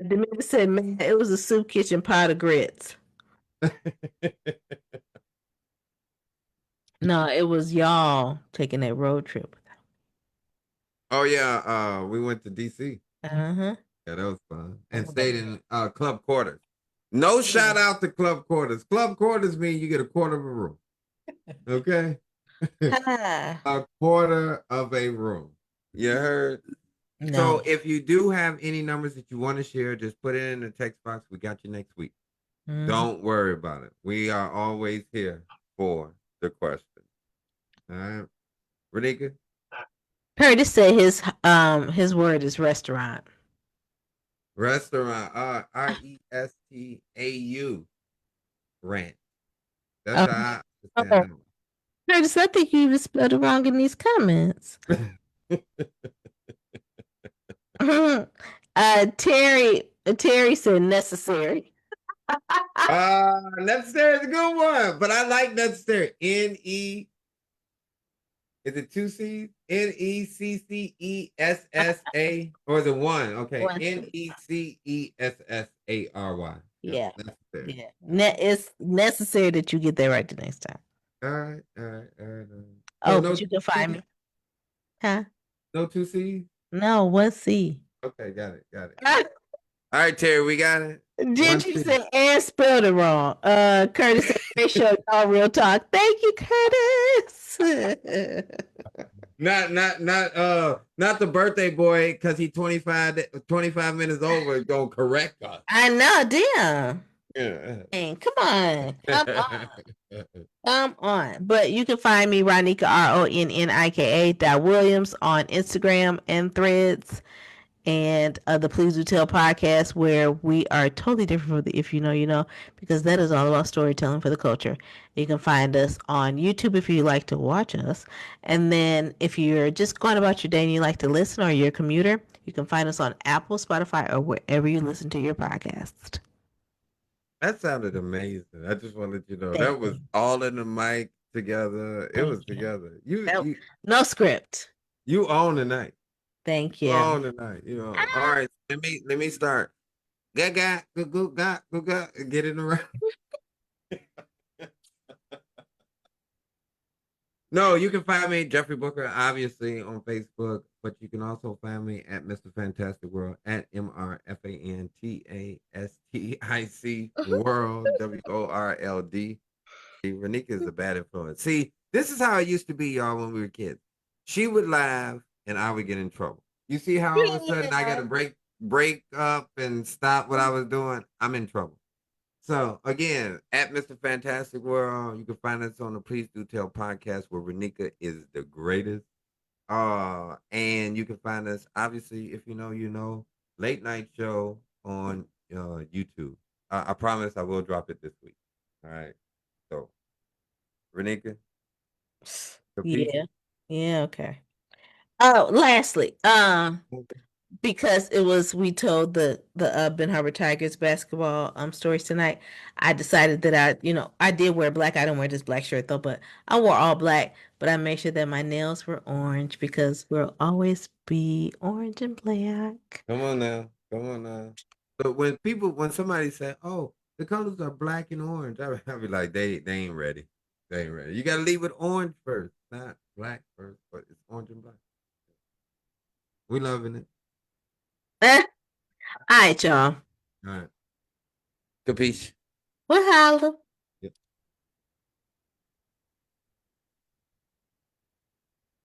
Demeter said, man, it was a soup kitchen pot of grits. No, it was y'all taking that road trip. Oh yeah, we went to DC. Uh-huh. Yeah, that was fun. And Oh, stayed in club quarters. No shout out to club quarters. Club quarters mean you get a quarter of a room. Okay? ah, A quarter of a room. You heard? no. So if you do have any numbers that you want to share, just put it in the text box. We got you next week. Mhm. Don't worry about it. We are always here for the question. All right. Renika? Curtis said his word is restaurant. Restaurant. Restau. Rant. That's Oh, how I oh, understand Curtis, I think you even spelled it wrong in these comments. that. Terry said necessary. Necessary is a good one, but I like necessary. N-E, is it two C's? Neccessa, or is it one? Okay, One C. Necessary. Yeah, Yeah. necessary. Yeah. It's necessary that you get that right the next time. All right. So Oh, no but two you can find C's? me. Huh? No two C's? No, one C. Okay, got it. All right, Terry, we got it. One Gigi C. said and spelled it wrong. Curtis said, great show, y'all real talk. Thank you, Curtis. Not the birthday boy because he 25 minutes over gonna correct us. I know, damn. Yeah. Man, come on. Come on. Come on. But you can find me, Ronika, RONNIKA. Williams on Instagram and threads. and the Please Do Tell podcast, where we are totally different from the If You Know, You Know, because that is all about storytelling for the culture. You can find us on YouTube if you like to watch us. And then if you're just going about your day and you like to listen or you're a commuter, you can find us on Apple, Spotify, or wherever you listen to your podcast. That sounded amazing. I just wanted you to know Thank that was you. all in the mic together. It Thank was you. together. You No, you no script. you own the night. Thank You you. own the night. You know. All right. Let me start. Gaga, go go ga go ga. Get it around. No, you can find me Jeffrey Booker, obviously on Facebook, but you can also find me at Mr. Fantastic World at MrFantastic World WORLD. See, Renika is a bad influence. See, this is how it used to be, y'all, when we were kids. She would laugh, and I would get in trouble. You see how all of a sudden I got to break up and stop what I was doing? I'm in trouble. So again, at Mr. Fantastic World, you can find us on the Please Do Tell podcast where Renika is the greatest. And you can find us obviously if you know, you know, late night show on YouTube. I promise I will drop it this week. All right. So Renika, capiche? Yeah. Yeah, okay. Oh, lastly, because it was we told the Ben Harbor Tigers basketball stories tonight. I decided that I did wear black. I didn't wear this black shirt though, but I wore all black. But I made sure that my nails were orange because we'll always be orange and black. Come on now. Come on now. But when somebody say, "Oh, the colors are black and orange," I be like, they ain't ready. They ain't ready. You gotta leave with orange first, not black first, but it's orange and black. We loving it. All right, y'all. All right. Capiche? Well, holla.